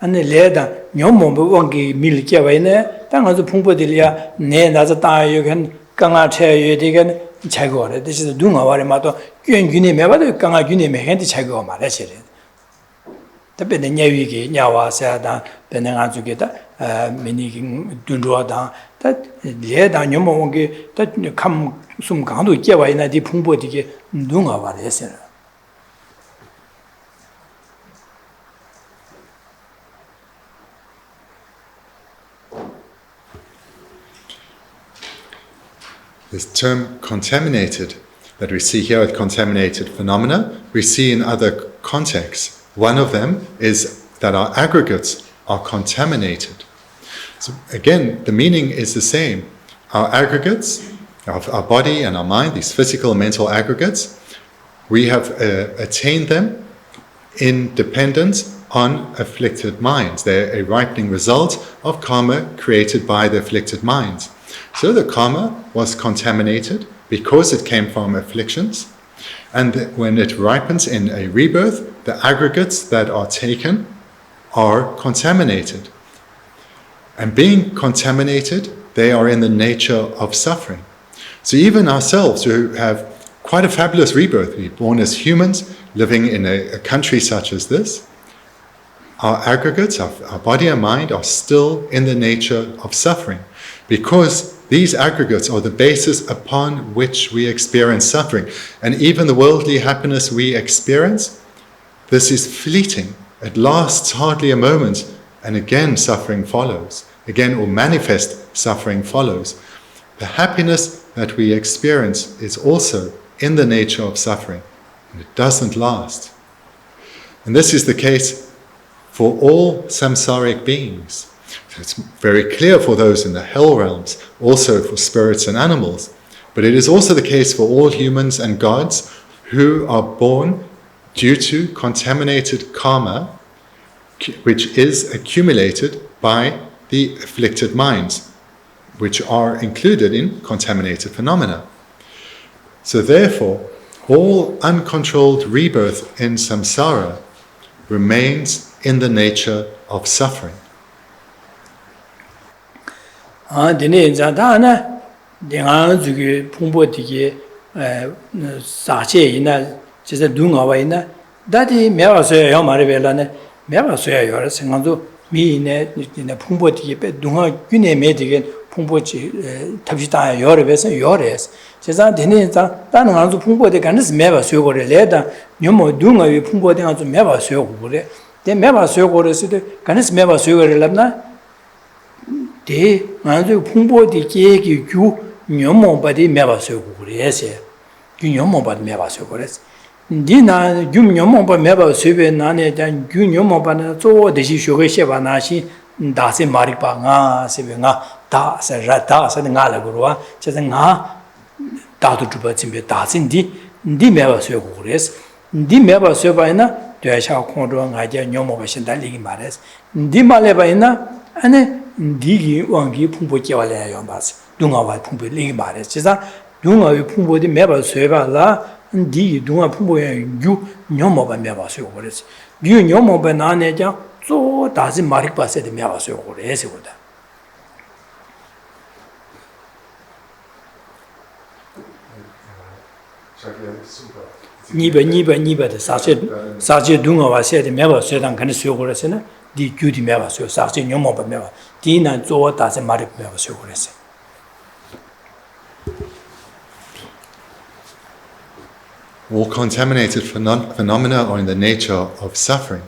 [SPEAKER 1] ane leda nyomombo wangi mil kewaine tangazu pungpodilia ne naza tayo kan kanga chayo digan chagore this is dunga ware mato gyun gyune me ba kanga gyune me hen chago ma la chire tabe ne nyawi ge nyawa sa da benanga zuge da mini dunro da ta leda nyomo wangi ta kam sum 강도 kewaina di pungpodige dunga ware sera.
[SPEAKER 2] This term contaminated that we see here with contaminated phenomena, we see in other contexts. One of them is that our aggregates are contaminated. So again, the meaning is the same. Our aggregates, our body and our mind, these physical and mental aggregates, we have attained them in dependence on afflicted minds. They're a ripening result of karma created by the afflicted minds. So the karma was contaminated because it came from afflictions, and when it ripens in a rebirth, the aggregates that are taken are contaminated. And being contaminated, they are in the nature of suffering. So even ourselves who have quite a fabulous rebirth, we're born as humans living in a country such as this, our aggregates, our body and mind are still in the nature of suffering, because these aggregates are the basis upon which we experience suffering. And even the worldly happiness we experience, this is fleeting. It lasts hardly a moment, and again suffering follows. Again, or manifest suffering follows. The happiness that we experience is also in the nature of suffering, and it doesn't last. And this is the case for all samsaric beings. It's very clear for those in the hell realms, also for spirits and animals. But it is also the case for all humans and gods who are born due to contaminated karma, which is accumulated by the afflicted minds, which are included in contaminated phenomena. So therefore, all uncontrolled rebirth in samsara remains in the nature of suffering.
[SPEAKER 1] Dine zadana dengan juga pungpo dige sache ina jisa dunga wa ina dadi mewa soya yo mari bela ne mewa soya yo ras nganzo mi ne pungpo dige pe dunga gyune me dige pungpo ji tabji ta yo re besa yo res jisa dine za dan nganzo pungpo de ganis mewa soya gore le da nyomo dunga wi pungpo de nganzo mewa soya gore de mewa soya gore se de ganis mewa soya gore labna 대 만주 풍보디 계기 주 녀모바디 메바서 그래세 주 녀모바디 메바서 그래서 니나 주 녀모바 메바서베 나네 단 주 녀모바나 조 대시 쇼게 셰바나시 다세 마리바가 세베가 다세라다 세나라 그러와 제가 다도 주바 짐베 다신디 니 메바서 그래서 니 메바서 바이나 되샤 콘도 가제 녀모바 신달리기 말해서 니 말레 바이나 아네 디기 왕기 풍보 깨와래 요마스 동아와 풍보 리기 말해 지사 동아의 풍보디 매바 쇠바라 디 동아 풍보에 유 녀모바 매바 쇠고 그랬지 유 녀모바 나네자 조 다시 마릭 바세데 매바 쇠고 그래서 그다 니베 사제 동아와 세데 매바 쇠당 간에 쇠고 그랬으나 디 규디 매바 쇠 사제 녀모바 매바 디난 조 다시 마릭 매바 쇠고 그랬어
[SPEAKER 2] all contaminated phenomena are in the nature of suffering.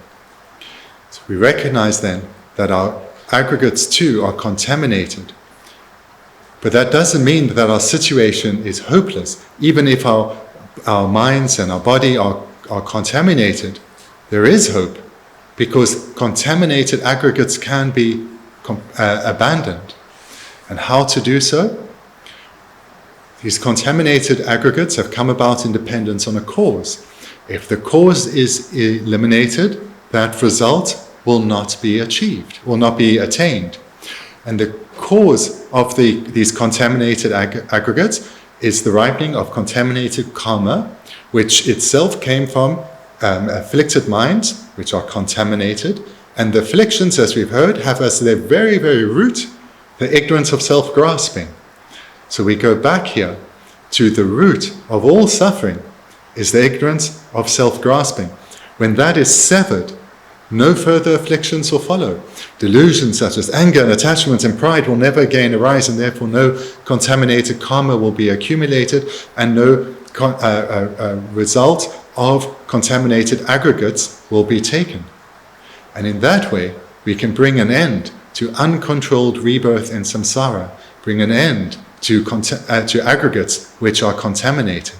[SPEAKER 2] So we recognize then that our aggregates too are contaminated. But that doesn't mean that our situation is hopeless. Even if our minds and our body are contaminated, there is hope, because contaminated aggregates can be abandoned. And how to do so? These contaminated aggregates have come about in dependence on a cause. If the cause is eliminated, that result will not be achieved, will not be attained. And the cause of these contaminated aggregates is the ripening of contaminated karma, which itself came from afflicted minds, which are contaminated. And the afflictions, as we've heard, have as their very, very root the ignorance of self-grasping. So we go back here to the root of all suffering is the ignorance of self-grasping. When that is severed, no further afflictions will follow. Delusions such as anger and attachment and pride will never again arise, and therefore no contaminated karma will be accumulated, and no result of contaminated aggregates will be taken. And in that way, we can bring an end to uncontrolled rebirth in samsara, bring an end to aggregates which are contaminated.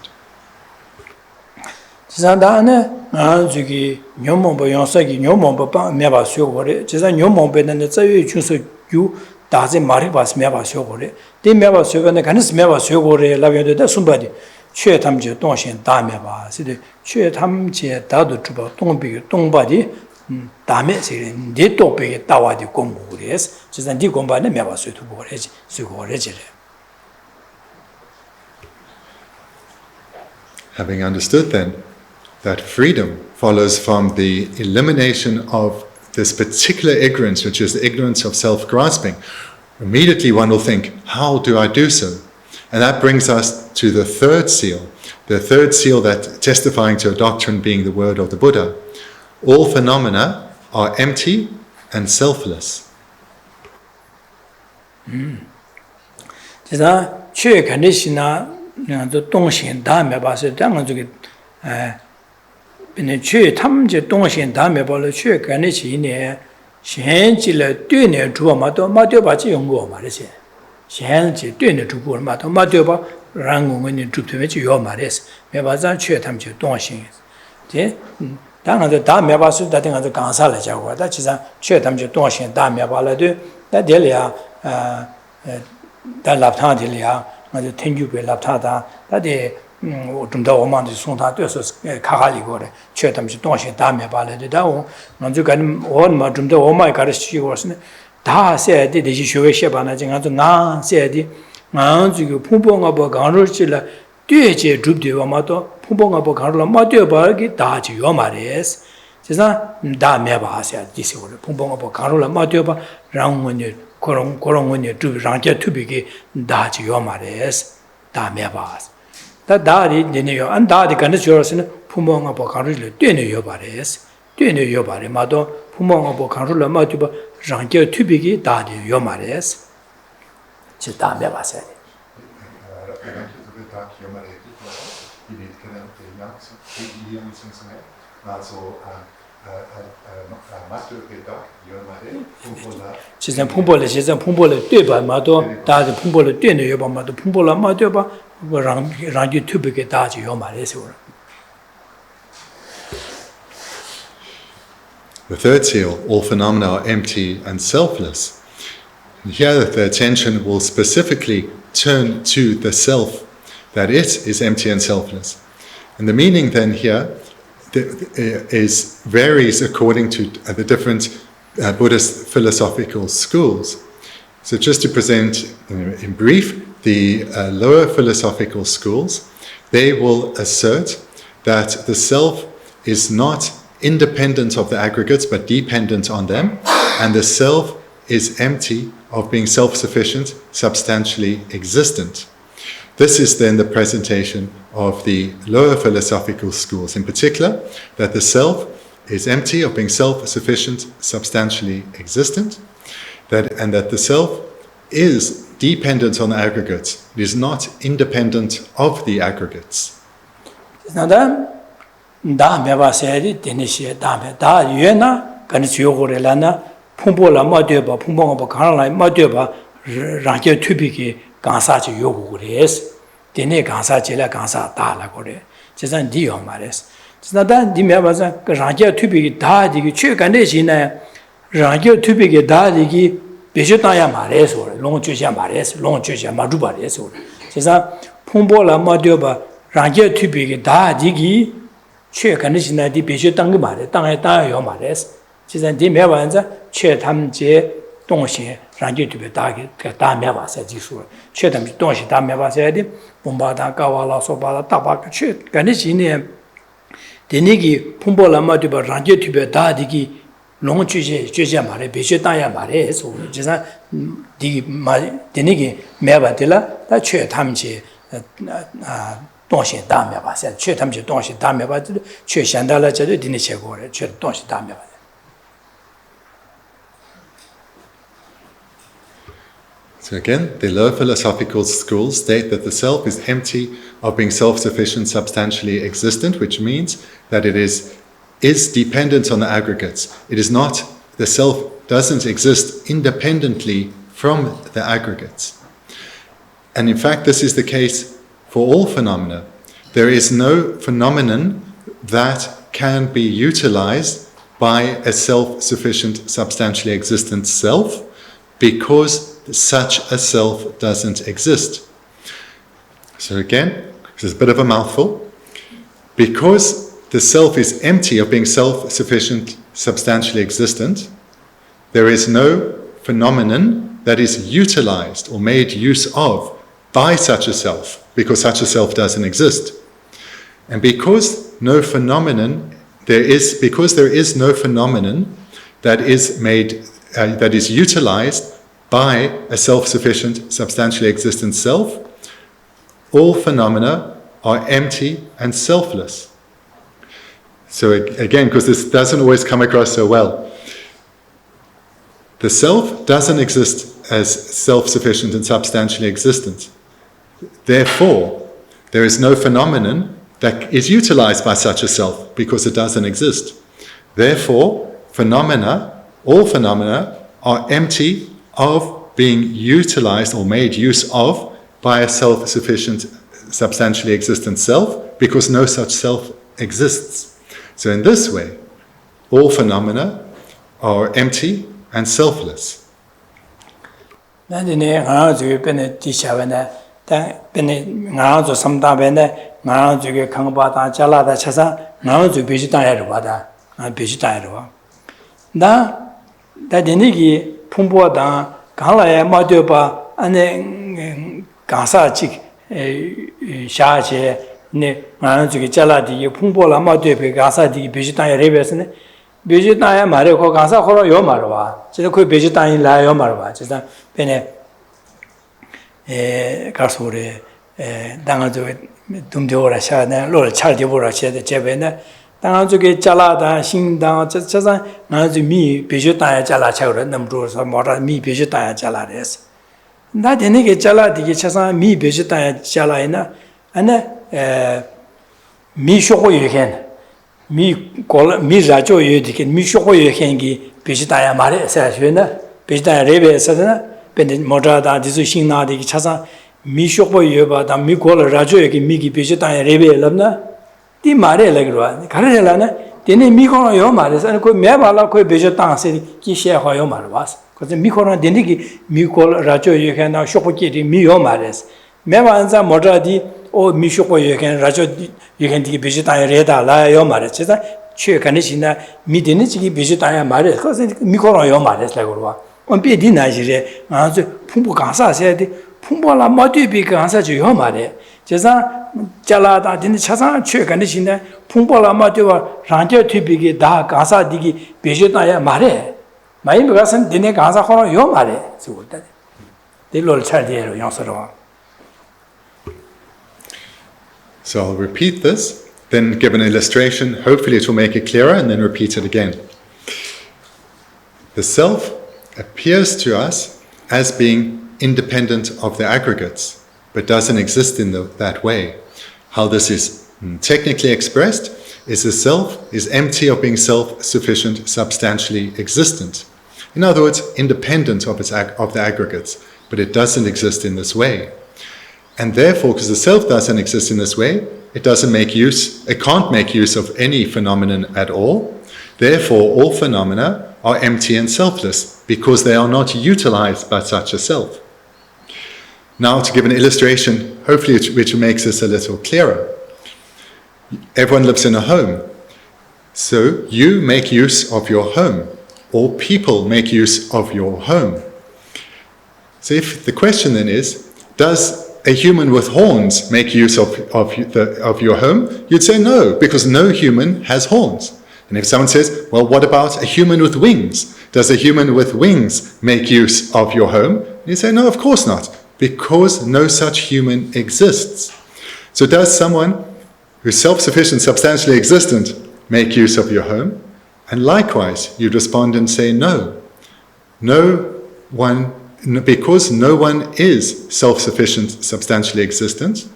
[SPEAKER 1] 지산다네 저기 녀몽보 용사기 녀몽보 방 매바쇼 거래 지산 녀몽베는 자유 주서 유 다제 말이 바스 매바쇼 거래 데 매바쇼가네 가는스 매바쇼 거래 라변데 숨바디 최탐제 동신 다매바 시데 최탐제 다도 주바 동비 동바디 다음에 네 또베게 따와디 공부그래서 지산 네 공부하는 매바쇼 두고 그래지 쓰고 그래지래.
[SPEAKER 2] Having understood then that freedom follows from the elimination of this particular ignorance, which is the ignorance of self-grasping, immediately one will think, how do I do so? And that brings us to the third seal that testifying to a doctrine being the word of the Buddha. All phenomena are empty and selfless.
[SPEAKER 1] 제가 최근에시나 동신 다음에 봐서 당은 저기 근데 최탐제 동신 다음에 벌로 최근에시네 현지를 뛰네 주어마도 마디어바지 연구 말이지 현지 뛰네 주고 마도 마디어바 랑공은 주트메지 요 말이지 매바자 최탐제 동신 제 당한테 다음에 봐서 다등한테 강사를 자고 다 지상 최탐제 동신 다음에 봐라도 다 될이야 다 랍타들이야 맞아 텐주베 랍타다 다데 좀더 오만지 송타 돼서 카갈이고래 최탐지 동시 다음에 발레다 먼저 가는 원마 좀더 오마이 가르치고서는 다 세야데 되지 쇼외셔 바나 정한도 나 세야데 나지고 풍봉하고 강을질라 뒤에제 줍되어마도 풍봉하고 강을라 마되어바기 다지 요 말이스 제가 다음에 봐서 디시고래 풍봉하고 강을라 마되어바 랑원이 그런 원이 주 랑제 투비기 다지 요 말이스 다음에 봐서 다 다리 내내요 안 다리 간에 저러서는 부모하고 가르를 뛰내요 말이스 뛰내요 말이 마도 부모하고 가르를 마도 랑제 투비기 다지 요 말이스 지 다음에 봐서 지금 풍보를 지금 풍보를 뛰봐 마도 다들 풍보를 뛰내요 봐 마도 풍보를 마도 봐 랑지 투비게 다지 요 말이스
[SPEAKER 2] The third seal, all phenomena are empty and selfless. And here the attention will specifically turn to the self, that it is empty and selfless. And the meaning then here varies according to the different Buddhist philosophical schools. So just to present in brief, the lower philosophical schools, they will assert that the self is not independent of the aggregates but dependent on them, and the self is empty of being self-sufficient, substantially existent. This is then the presentation of the lower philosophical schools, in particular, that the self is empty of being self-sufficient, substantially existent, and that the self is dependent on the aggregates. It is not independent of the aggregates.
[SPEAKER 1] nada da meba se deni she da me da yue na kan chu go re la na phumbo la ma de ba phumbo ba kan la ma de ba rang je tu bi ki gan sa ji yo go re deni gan sa ji la gan sa da la go re je san di yo ma res nada di meba sa rang je tu bi ki da di ki chue kan de shi na rang je tu bi ki da di ki be je ta ya ma re so re long ju xia ma re long ju xia ma du ba re so je san phumbo la ma de ba rang je tu bi ki da di ki确肯定是呢，你必须当个嘛的，当然要嘛的，其实你没完子，确他们这东西，让就特别大个大没完事技术了，确他们东西大没完事的，bom把它搞完了，说把它大把个确，肯定是呢，的那个碰波了嘛，对吧？让就特别大的个龙这些嘛的，必须当然嘛的，说其实的嘛的那个没完的了，他确他们这东西大没吧？现在确他们这东西大没吧？这确现在了，这就定的结果了，确东西大没吧？
[SPEAKER 2] So again, the lower philosophical schools state that the self is empty of being self-sufficient, substantially existent, which means that it is dependent on the aggregates. It is not, the self doesn't exist independently from the aggregates. And in fact, this is the case for all phenomena. There is no phenomenon that can be utilized by a self-sufficient, substantially existent self, because such a self doesn't exist. So again, this is a bit of a mouthful. Because the self is empty of being self-sufficient, substantially existent, there is no phenomenon that is utilized or made use of by such a self, because such a self doesn't exist. And because there is no phenomenon that is made, that is utilized by a self-sufficient, substantially existent self, all phenomena are empty and selfless. So again, because this doesn't always come across so well, the self doesn't exist as self-sufficient and substantially existent. Therefore, there is no phenomenon that is utilized by such a self, because it doesn't exist. Therefore, all phenomena are empty of being utilized or made use of by a self-sufficient, substantially existent self, because no such self exists. So in this way, all phenomena are empty and selfless.
[SPEAKER 1] 강라에 마되바 안에 강사직 샤제 네 나는 저기 잘라디 풍보라 마되베 강사디 비지단에 레베스네 비지단에 말고 강사 호로 요 말와 진짜 그 비지단이 라요 말와 진짜 베네 가서래 당아 저기 둠되오라 샤네 로를 차디보라 샤데 제베네 당아 저기 잘라다 신당 저저 나저 미 비지단에 잘라 차거든 넘도서 뭐라 미 비지단에 잘라레스 나 되네게 잘라디게 차사 미 비지단에 잘라이나 안에 미 쇼고 유겐 미 라조 유디게 미 쇼고 유겐기 비지단에 말에 사셔나 비지단에 레베스나 벤데 모자다 디수 신나디게 차사 미 쇼고 유바다 미 콜 라조에게 미기 비지단에 레베랍나 이 말에 레그와 가르텔라네 데네 미코노 요 말에서 그 매발라 그 베제탄세 기시하고 요 말와스 그래서 미코노 데니기 미콜 라조 유캔나 쇼코키디 미요 말에서 매반자 모자디 오 미쇼코 유캔 라조 유캔디 베제탄에 레다라 요 말에서 제가 최근에시나 미데니지 베제탄에 말에 그래서 미코노 요 말에서 레그와 원비디 나지레 아주 풍부 강사세데 풍부라 마디비 강사지 요 말에 제가 잘라다 진짜 차상 최근에시네 풍보라마되와 란제 티비게 다 가사디기 베제다야 말해 많이 가선 디네 가사 호로 요 말해 저거다 딜롤 차디에로 용서로.
[SPEAKER 2] So I'll repeat this, then give an illustration. Hopefully it will make it clearer, and then repeat it again. The self appears to us as being independent of the aggregates, but doesn't exist in that way. How this is Technically expressed, is the self is empty of being self-sufficient, substantially existent. In other words, independent of the aggregates, but it doesn't exist in this way. And therefore, because the self doesn't exist in this way, it can't make use of any phenomenon at all. Therefore, all phenomena are empty and selfless, because they are not utilized by such a self. Now, to give an illustration, hopefully which makes this a little clearer. Everyone lives in a home. So you make use of your home, or people make use of your home. So if the question then is, does a human with horns make use of your home? You'd say no, because no human has horns. And if someone says, well, what about a human with wings? Does a human with wings make use of your home? You say, no, of course not, because no such human exists. So does someone who's self-sufficient, substantially existent, make use of your home? And likewise, you'd respond and say no. Because no one is self-sufficient, substantially existent,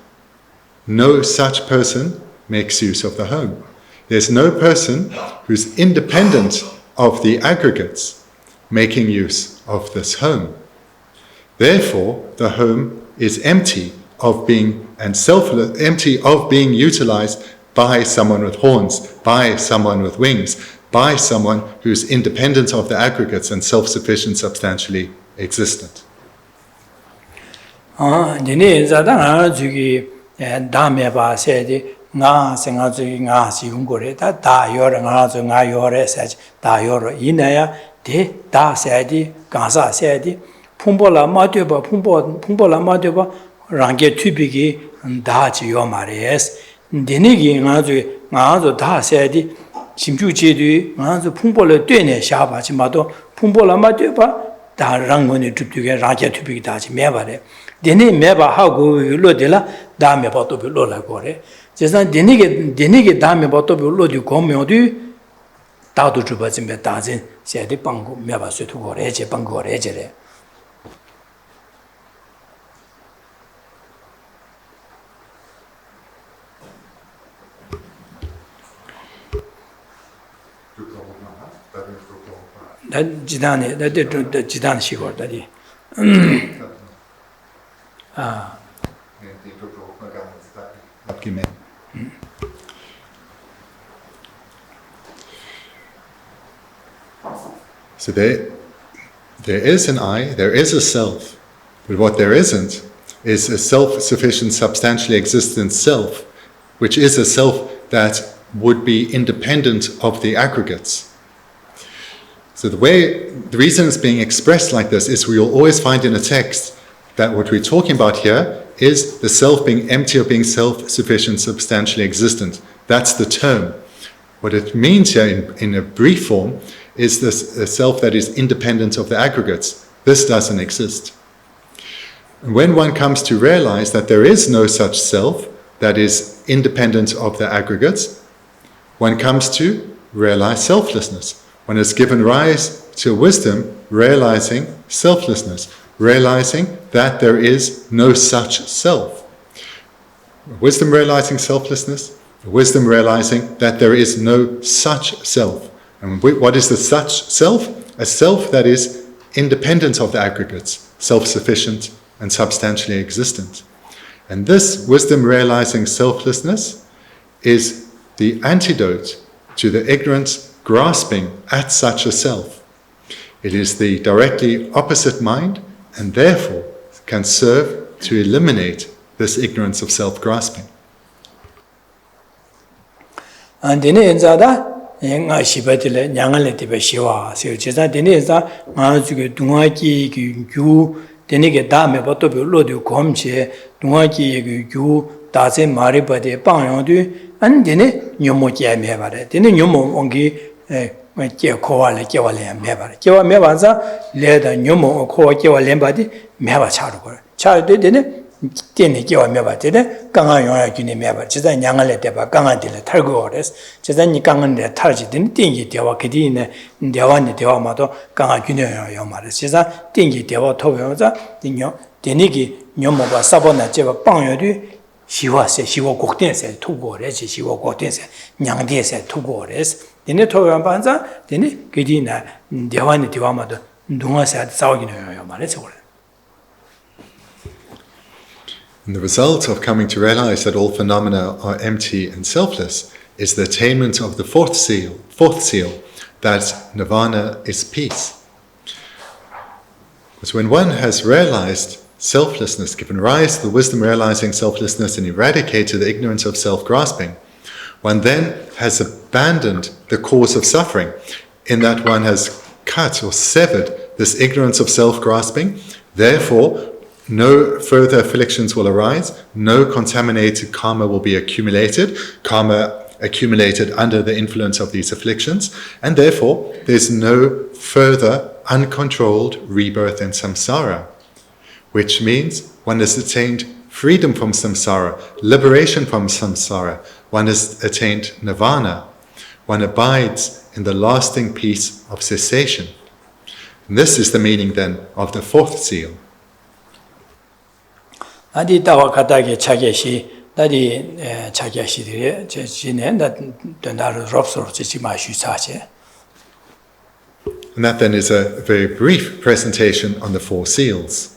[SPEAKER 2] no such person makes use of the home. There's no person who's independent of the aggregates making use of this home. Therefore, the home is empty of being empty of being utilized by someone with horns, by someone with wings, by someone who's independent of the aggregates and self-sufficient, substantially existent.
[SPEAKER 1] range tubigi da chi yo mares denigi ngazo da se di simju ji du ngazo phungpo le tue ne sha ba chi ma do phungpo la ma tue ba da rang ne tutu ge range tubigi da chi me ba le deni me ba ha go lo de la da me ba to bi lo la go re jesan denigi da me ba to bi lo di go me du da du ju ba jin be da jin se di bang go me ba su tu go re je bang go re je re. Jidan Shigor Daddy.
[SPEAKER 2] So there is an I, there is a self, but what there isn't is a self-sufficient, substantially existent self, which is a self that would be independent of the aggregates. So the reason it's being expressed like this is we will always find in a text that what we're talking about here is the self being empty of being self-sufficient, substantially existent. That's the term. What it means here in a brief form is this a self that is independent of the aggregates. This doesn't exist. And when one comes to realize that there is no such self that is independent of the aggregates, one comes to realize selflessness. One has given rise to wisdom, realizing selflessness, realizing that there is no such self. Wisdom realizing selflessness, wisdom realizing that there is no such self. And what is the such self? A self that is independent of the aggregates, self-sufficient and substantially existent. And this wisdom realizing selflessness is the antidote to the ignorance grasping at such a self. It is the directly opposite mind and therefore can serve to eliminate this ignorance of self-grasping.
[SPEAKER 1] And in nga shibadile nyangale tibe shiwa se jesa deneza nga juge dungaki gyu denege dame bato be lo de komche dungaki gyu daze mari bade pangyo du an dene nyomo kya me bare dene nyomo ongi ke khowale ke wale me bare ke wa me banza le da nyomo kho ke wale bade me ba charu ko cha de dene dene ke wa me ba de 강한 영향을 주네 매바 지자 냥을 때바 강한 데를 탈고 그래서 지자 니 강한 데 탈지 된 땡기 대화 그디네 대화니 대화마도 강한 균형이요 말이야 지자 땡기 대화 토변자 땡요 데니기 녀모가 사보나 제가 빵여디 시와세 시와 곡된세 투고레지 시와 곡된세 냥데세 투고레스 데네 토연 반자 데네 그디나 대화니 대화마도 동화세 싸우기는 말해서 그래.
[SPEAKER 2] And the result of coming to realize that all phenomena are empty and selfless is the attainment of the fourth seal, that nirvana is peace. Because when one has realized selflessness, given rise to the wisdom realizing selflessness and eradicated the ignorance of self-grasping, one then has abandoned the cause of suffering, in that one has cut or severed this ignorance of self-grasping. Therefore, no further afflictions will arise, no contaminated karma will be accumulated under the influence of these afflictions, and therefore there's no further uncontrolled rebirth in samsara, which means one has attained freedom from samsara, liberation from samsara, one has attained nirvana, one abides in the lasting peace of cessation. And this is the meaning then of the fourth seal.
[SPEAKER 1] 아디 따와 가다게 차게시 나디 차게시들이 지네 나 나를 롭스로 지지 마시 사제.
[SPEAKER 2] And that then is a very brief presentation on the four seals.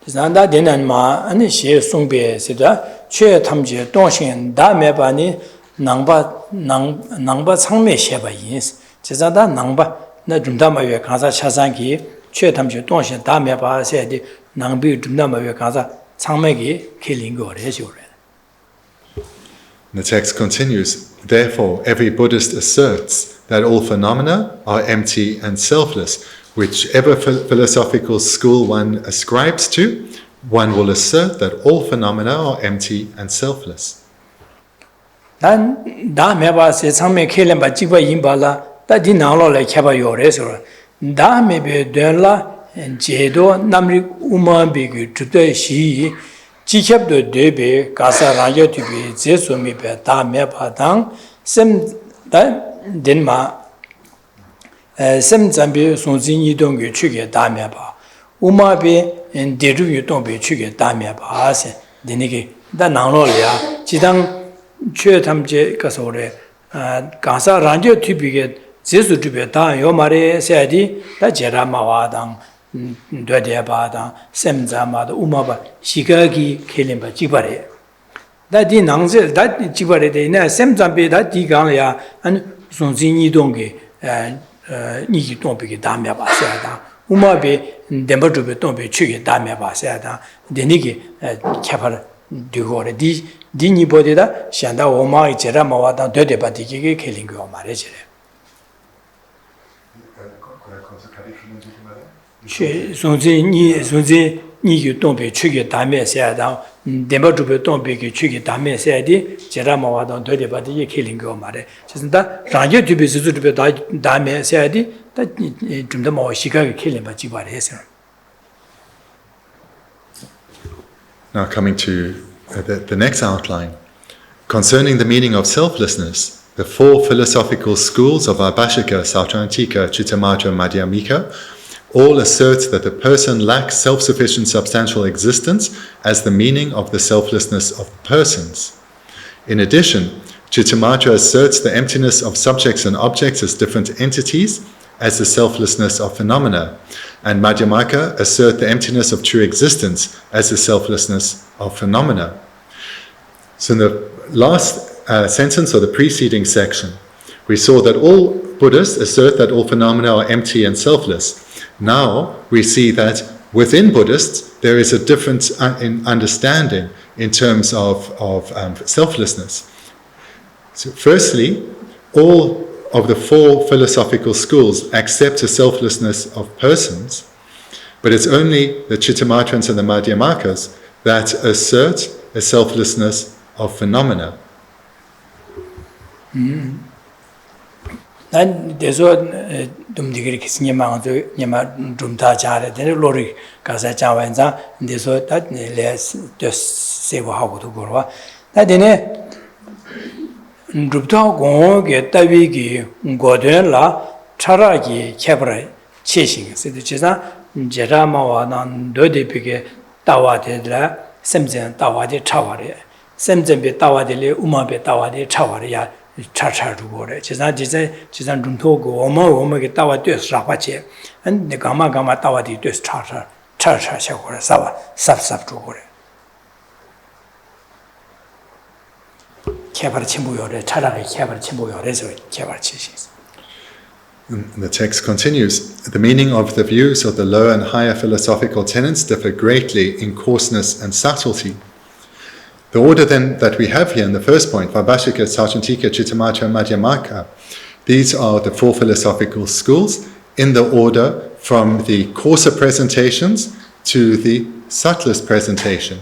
[SPEAKER 1] 난다 되는 마 아니 시 송베스다 최 탐지 동신 다음에 바니 낭바 상매 셰바인 제자다 낭바 나 준다마에 가사 차상기 최 탐지 동신 다음에 바세디 낭비 준다마에 가사 상매기 킬링거래죠.
[SPEAKER 2] The text continues, therefore every Buddhist asserts that all phenomena are empty and selfless. Whichever philosophical school one ascribes to, one will assert that all phenomena are empty and selfless.
[SPEAKER 1] 난 다음에 봐서 상매 킬렘 바지바 임발라 다디 나로래 켜봐요래서 다음에 베들라 제도 남리 우마비기 주대시 지캡도 대비 가사 라이어티비 제소미베 다음에 바당 셈다 덴마 셈잠비 송진 이동게 추게 다음에 봐 우마비 데루 유동비 추게 다음에 봐세 데니게 다 나로래야 지당 최탐제 가서 오래 가사 라이어티비게 제수주베 다 요마레 세디 다 제라마와당 되대바다 셈자마도 우마바 시가기 켈림바 지바레 다디 낭제 다 지바레데나 셈잠베 다 디강야 안 송진이동게 니기 동베게 다메 바세다 우마베 덴버주베 동베 추게 다메 바세다 데니게 캬파르 디고레 디니보데다 샹다 오마이 제라마와다 되대바디게 켈링고 말해지래 손지 니 동배 추게 담에 세다 데버주베 동배게 추게 담에 세디 제라마와도 되대바디 킬링고 말해 진짜 라디오 디비스주베 담에 세디 좀더 뭐 시각이 킬링바 지바레서.
[SPEAKER 2] Now coming to the next outline concerning the meaning of selflessness, the four philosophical schools of Abhashika, Sautrantika, Chittamatra, and Madhyamika all assert that the person lacks self-sufficient substantial existence as the meaning of the selflessness of persons. In addition, Chittamatra asserts the emptiness of subjects and objects as different entities as the selflessness of phenomena, and Madhyamaka assert the emptiness of true existence as the selflessness of phenomena. So in the last sentence of the preceding section, we saw that all Buddhists assert that all phenomena are empty and selfless. Now we see that within Buddhists there is a difference in understanding in terms of selflessness. So firstly, all of the four philosophical schools accept the selflessness of persons, but it's only the Chittamatrans and the Madhyamakas that assert a selflessness of phenomena.
[SPEAKER 1] 난 대소 dumdigiri kisnyama nyama dumta jare de lori 가서 자원자 대소 다 레스 세워하고도 그러와 나데네 dumta 고게 따위기 고된라 차라기 켜버려 치신 세도 제자 제라마와 난 너데비게 따와데라 semzen tawade chaware semzen be tawade le uma be tawade chaware ya cha rugore jizan rumto go oma ge tawade srapache and the gama tawade tes cha shagore sawa sap rugore 개발 친구요래 차라리 개발 친구요래서 개발 치시.
[SPEAKER 2] The text continues. The meaning of the views of the lower and higher philosophical tenets differ greatly in coarseness and subtlety. The order then that we have here in the first point, Vaibhashika, Sautrantika, Chittamatra, and Madhyamaka, these are the four philosophical schools in the order from the coarser presentations to the subtlest presentation.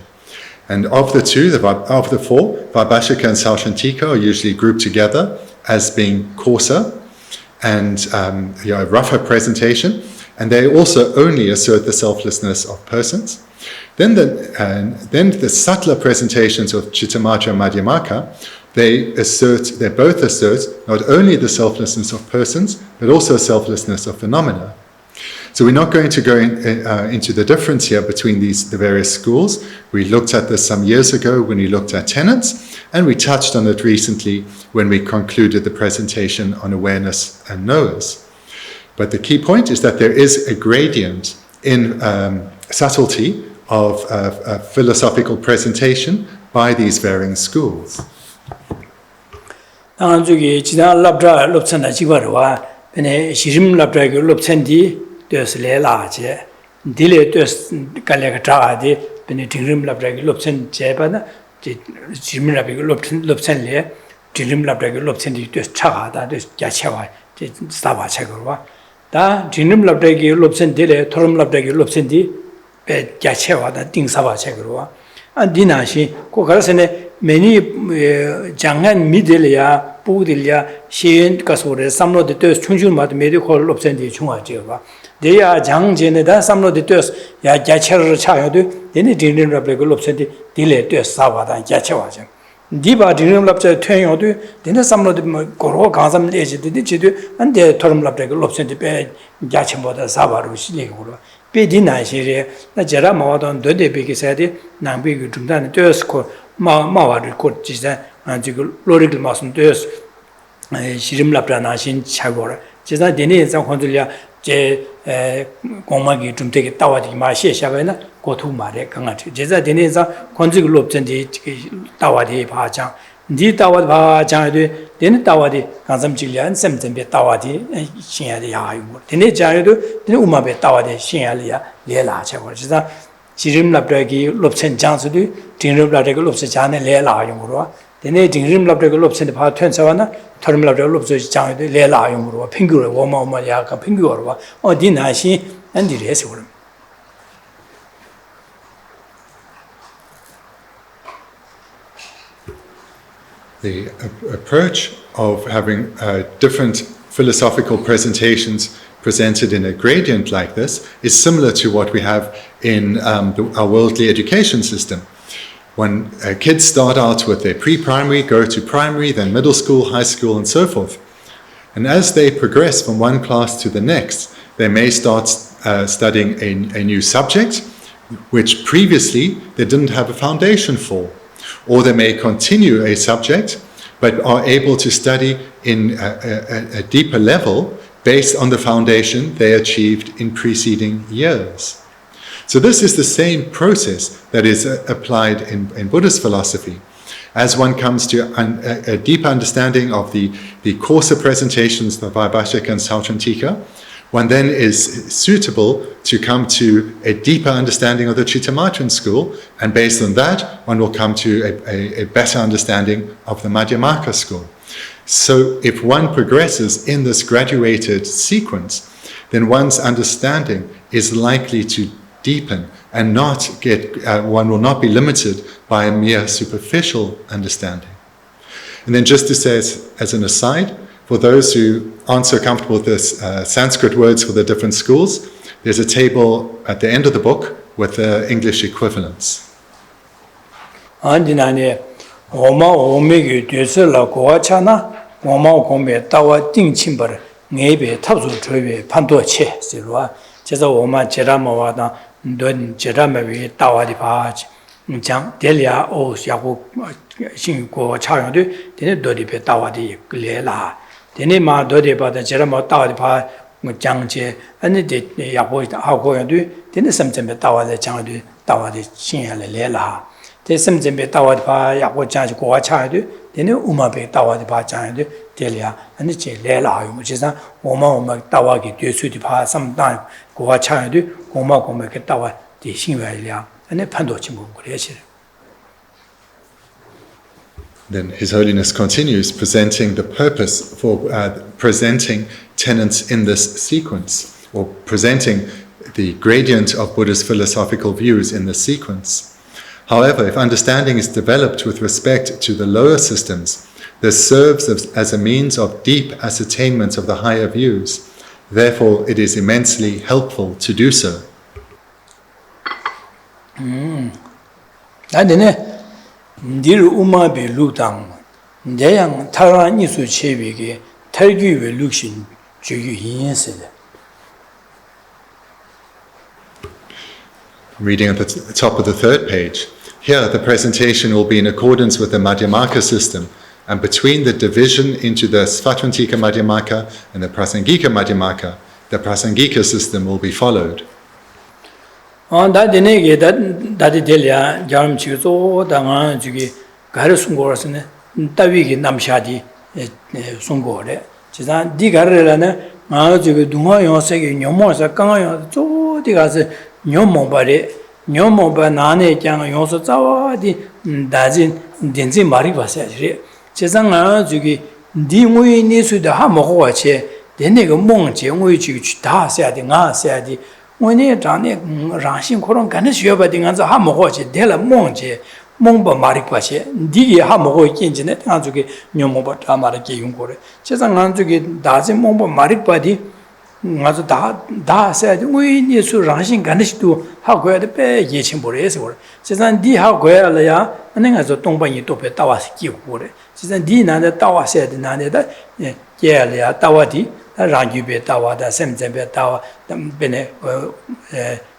[SPEAKER 2] And of the two, of the four, Vaibhashika and Sautrantika are usually grouped together as being coarser and a rougher presentation, and they also only assert the selflessness of persons. Then the subtler presentations of Chittamatra and Madhyamaka, they both assert not only the selflessness of persons, but also selflessness of phenomena. So we're not going to go into the difference here between the various schools. We looked at this some years ago when we looked at tenets, and we touched on it recently when we concluded the presentation on awareness and knowers. But the key point is that there is a gradient in subtlety of philosophical presentation by these varying schools.
[SPEAKER 1] There's large, delay there's Galacadi, Benedigo Labdrag Lobsen Jebana, Jim Lobsen Le, Jim Labdrag Lobsen, there's Chada, there's Yachawa, Stava Chagova. Da Jim Labdrag Lobsen Dele, Torum Labdrag Lobsen di, Yachawa, that thing Sava Chagova. And Dinashi, Cocarasene, many Jangan Midelia, Budilia, Shin Kasore, some of the thirst Chunjumat medical Lobsen di Chunga Jeva. They are young geneda, some of the dust, Yacher child, then the dinner of the Lobsen delay to Savada and Yachawajan. Diba dinner lobster turn or do, then some of the Goro Gazam age did you, and the term of the Lobsen de Bed, Yachimoda Savaru, Liguro. Pedina, Syria, the Jeramadon, the big said, Nambi Jundan, Dursko, Mawa record Giza, and the Lorical Mason Durs, Shirim Laprana, Shin Chagora. Giza Denis and Hondulia. 제 공막이 좀 되게 따와디 마시에 샤베나 고투마레 강아지 제자 되네서 권직을 높전디 따와디 바장 니 따와디 바장에도 되는 따와디 간섬질리안 샘점베 따와디 신야리 야유 되네 자에도 되네 우마베 따와디 신야리야 레라 제거 제자 지름랍라기 높천 장수도 딩럽라기 높서 자네 레라 용으로 되네 딩름랍라기 높천데 바 튼서와나 The
[SPEAKER 2] approach of having different philosophical presentations presented in a gradient like this is similar to what we have in our worldly education system. When kids start out with their pre-primary, go to primary, then middle school, high school, and so forth. And as they progress from one class to the next, they may start studying a new subject, which previously they didn't have a foundation for. Or they may continue a subject, but are able to study in a deeper level based on the foundation they achieved in preceding years. So this is the same process that is applied in Buddhist philosophy. As one comes to a deeper understanding of the coarser presentations of Vaibhashika and Sautrantika, one then is suitable to come to a deeper understanding of the Chittamatran school, and based on that, one will come to a better understanding of the Madhyamaka school. So if one progresses in this graduated sequence, then one's understanding is likely to deepen and not one will not be limited by a mere superficial understanding. And then just to say as an aside, for those who aren't so comfortable with this Sanskrit words for the different schools, there's a table at the end of the book with the English equivalents.
[SPEAKER 1] Don Jeramavi Tawadi Paj, 장 델리아 오 야고 신고 차용도 되네 도디베 따와디 레라 되네 마 도디바다 제라마 따와디 바 장제 아니데 야고 하고야도 되네 섬점베 따와디 장도 따와디 신야레 레라 대 섬점베 따와디 바 야고 장지 고와 차도 되네 우마베 따와디 바 장도 델리아 아니 제 레라요 뭐지사 오마 따와기 뒤수디 바 섬단 고와 차도 고마게 따와디 신야레
[SPEAKER 2] Then His Holiness continues presenting the purpose for presenting tenets in this sequence, or presenting the gradient of Buddha's philosophical views in this sequence. However, if understanding is developed with respect to the lower systems, this serves as a means of deep ascertainment of the higher views. Therefore, it is immensely helpful to do so.
[SPEAKER 1] 나는 늘 우마베 루당 내양 타라 니수 체비게 탈규의 룩신 주유 인연세다.
[SPEAKER 2] Reading at the top of the third page. Here, the presentation will be in accordance with the Madhyamaka system, and between the division into the Svatvantika Madhyamaka and the Prasangika Madhyamaka, the Prasangika system will be followed.
[SPEAKER 1] 다데네게 다데 델리아 자름 치고 당한 주기 가르 송고라스네 따위기 남샤디 송고래 지산 디 가르라네 아 저기 동화 요새게 녀모서 강아요 저디 가서 녀모바 나네 장 요서 자와디 다진 덴지 마리 바세지 지산 아 저기 디무이 니수다 하모고와체 데네가 몽제 우이 지기 다세야디 나세야디 원에 장에 라신 그런 간에 쉬어봐딩한서 하모고지 될라 몽제 몽바 마리과시 디기 하모고 있긴지네 가지고 녀모바 다마르게 용고래 세상 가지고 다지 몽바 마리과디 가서 다 세야지 우이니수 라신 간에도 하고야 돼 예친 보래서 그래 세상 디 하고야라야 내가서 동반이 또배 따와서 끼고래 세상 디 나한테 따와서야 돼 나한테다 예야 따와디 라규베 따와다 셈셈베 따와 베네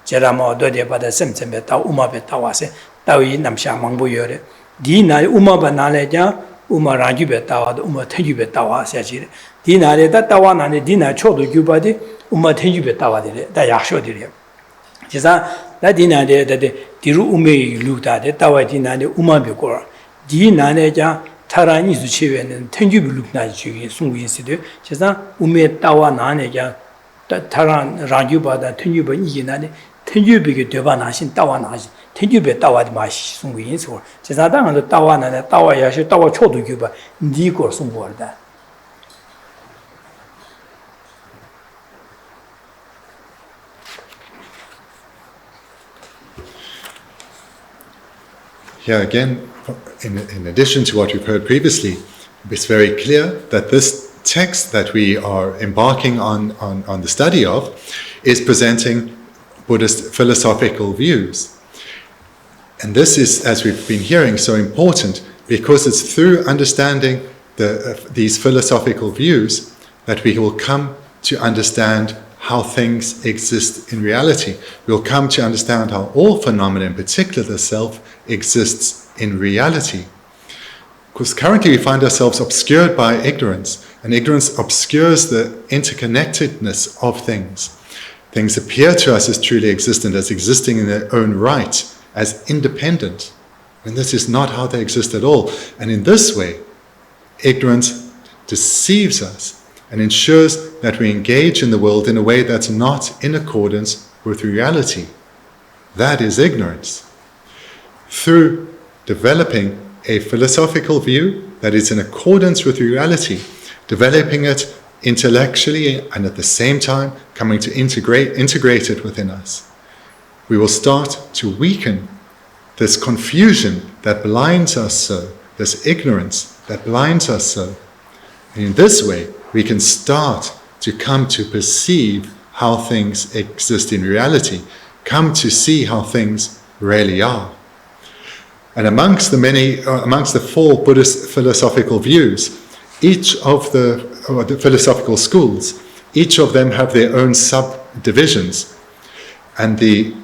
[SPEAKER 1] 제라모 도데바다 셈셈베 따 우마베 따와세 따위 남샤 망보여레 디나 우마바 나래자 우마 라규베 따와도 우마 태규베 따와세지 디나레다 따와나네 디나 초도 규바디 우마 태규베 따와디레 다 약쇼디레 제사 나 디나데 디루 우메 루다데 따와 디나데 우마베 고라 디나네자 타라니 수치에는 텐규블룩나 주기 송위시도 제가 우메 따와 나네가 타란 라규바다 텐규바 이기나네 텐규비게 되바 나신 따와 나신 텐규베 따와디 마시 송위인소 제가 당한테 따와 나네 따와야시 따와 초도 규바 니고 송보르다
[SPEAKER 2] Here again, in addition to what we've heard previously, it's very clear that this text that we are embarking on the study of is presenting Buddhist philosophical views. And this is, as we've been hearing, so important because it's through understanding these philosophical views that we will come to understand how things exist in reality. We'll come to understand how all phenomena, in particular the self, exists in reality. Because currently we find ourselves obscured by ignorance, and ignorance obscures the interconnectedness of things. Things appear to us as truly existent, as existing in their own right, as independent, and this is not how they exist at all. And in this way, ignorance deceives us and ensures that we engage in the world in a way that's not in accordance with reality. That is ignorance. Through developing a philosophical view that is in accordance with reality, developing it intellectually and at the same time coming to integrate it within us, we will start to weaken this confusion that blinds us so, this ignorance that blinds us so. And in this way, we can start to come to perceive how things exist in reality, come to see how things really are. And amongst the four Buddhist philosophical views, each of the philosophical schools, each of them have their own subdivisions. And the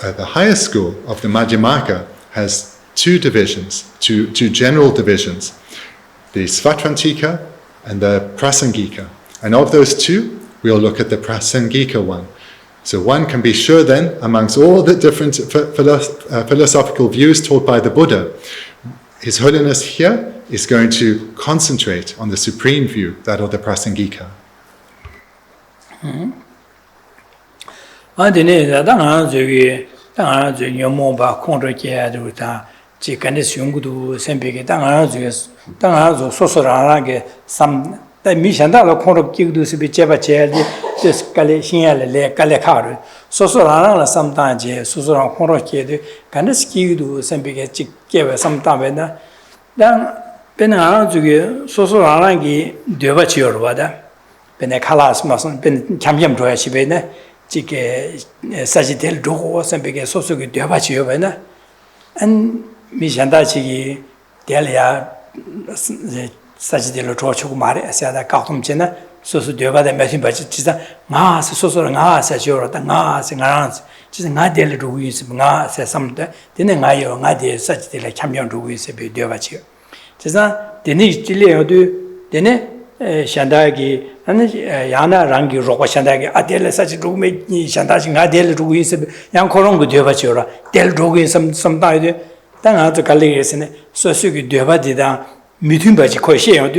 [SPEAKER 2] highest school of the Madhyamaka has two divisions, two general divisions, the Svatrantika and the Prasangika. And of those two, we'll look at the Prasangika one. So one can be sure then, amongst all the different philosophical views taught by the Buddha, His Holiness here is going to concentrate on the supreme view, that of the Prasangika.
[SPEAKER 1] sajidelo chochu mare asada kaum chena sosu deba de mesin bachi chisa nga sosu nga sa joro ta nga se nga chisa nga del ru yis nga se samde dene nga yo nga de sajidelo chamyon ru yis be deba chi chisa dene chile yodu dene shandagi ane yana rangi rogo shandagi adele saji ru me shandaji nga del ru yis yang korong go deba chi ora del ru yis samda de tanga to kalli yesne sosu gi deba dida 미튠바지 코시에도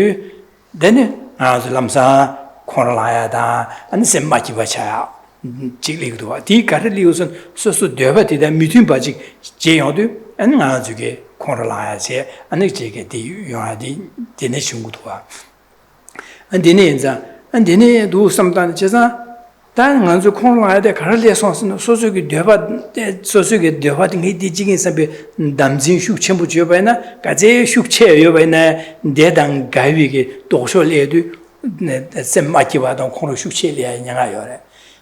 [SPEAKER 1] 되네 아주 람사 코라라야다 안 셈마기 바차야 지리도 디 가르리우선 소소 되바디다 미튠바지 제요도 안 아주게 코라라야세 아니 제게 디 요아디 되네 중국도와 안 되네 인자 안 되네 도 삼단 제사 단 간주 코라라야데 가르리에서는 소소기 되바 소소기 되바디 니디 지긴사베 담진 슈첨부 줘봐나 가제 슈체 요바나 대당 가위게 도쇼레도 셈마키바던 코로 슈체리아 냐가요래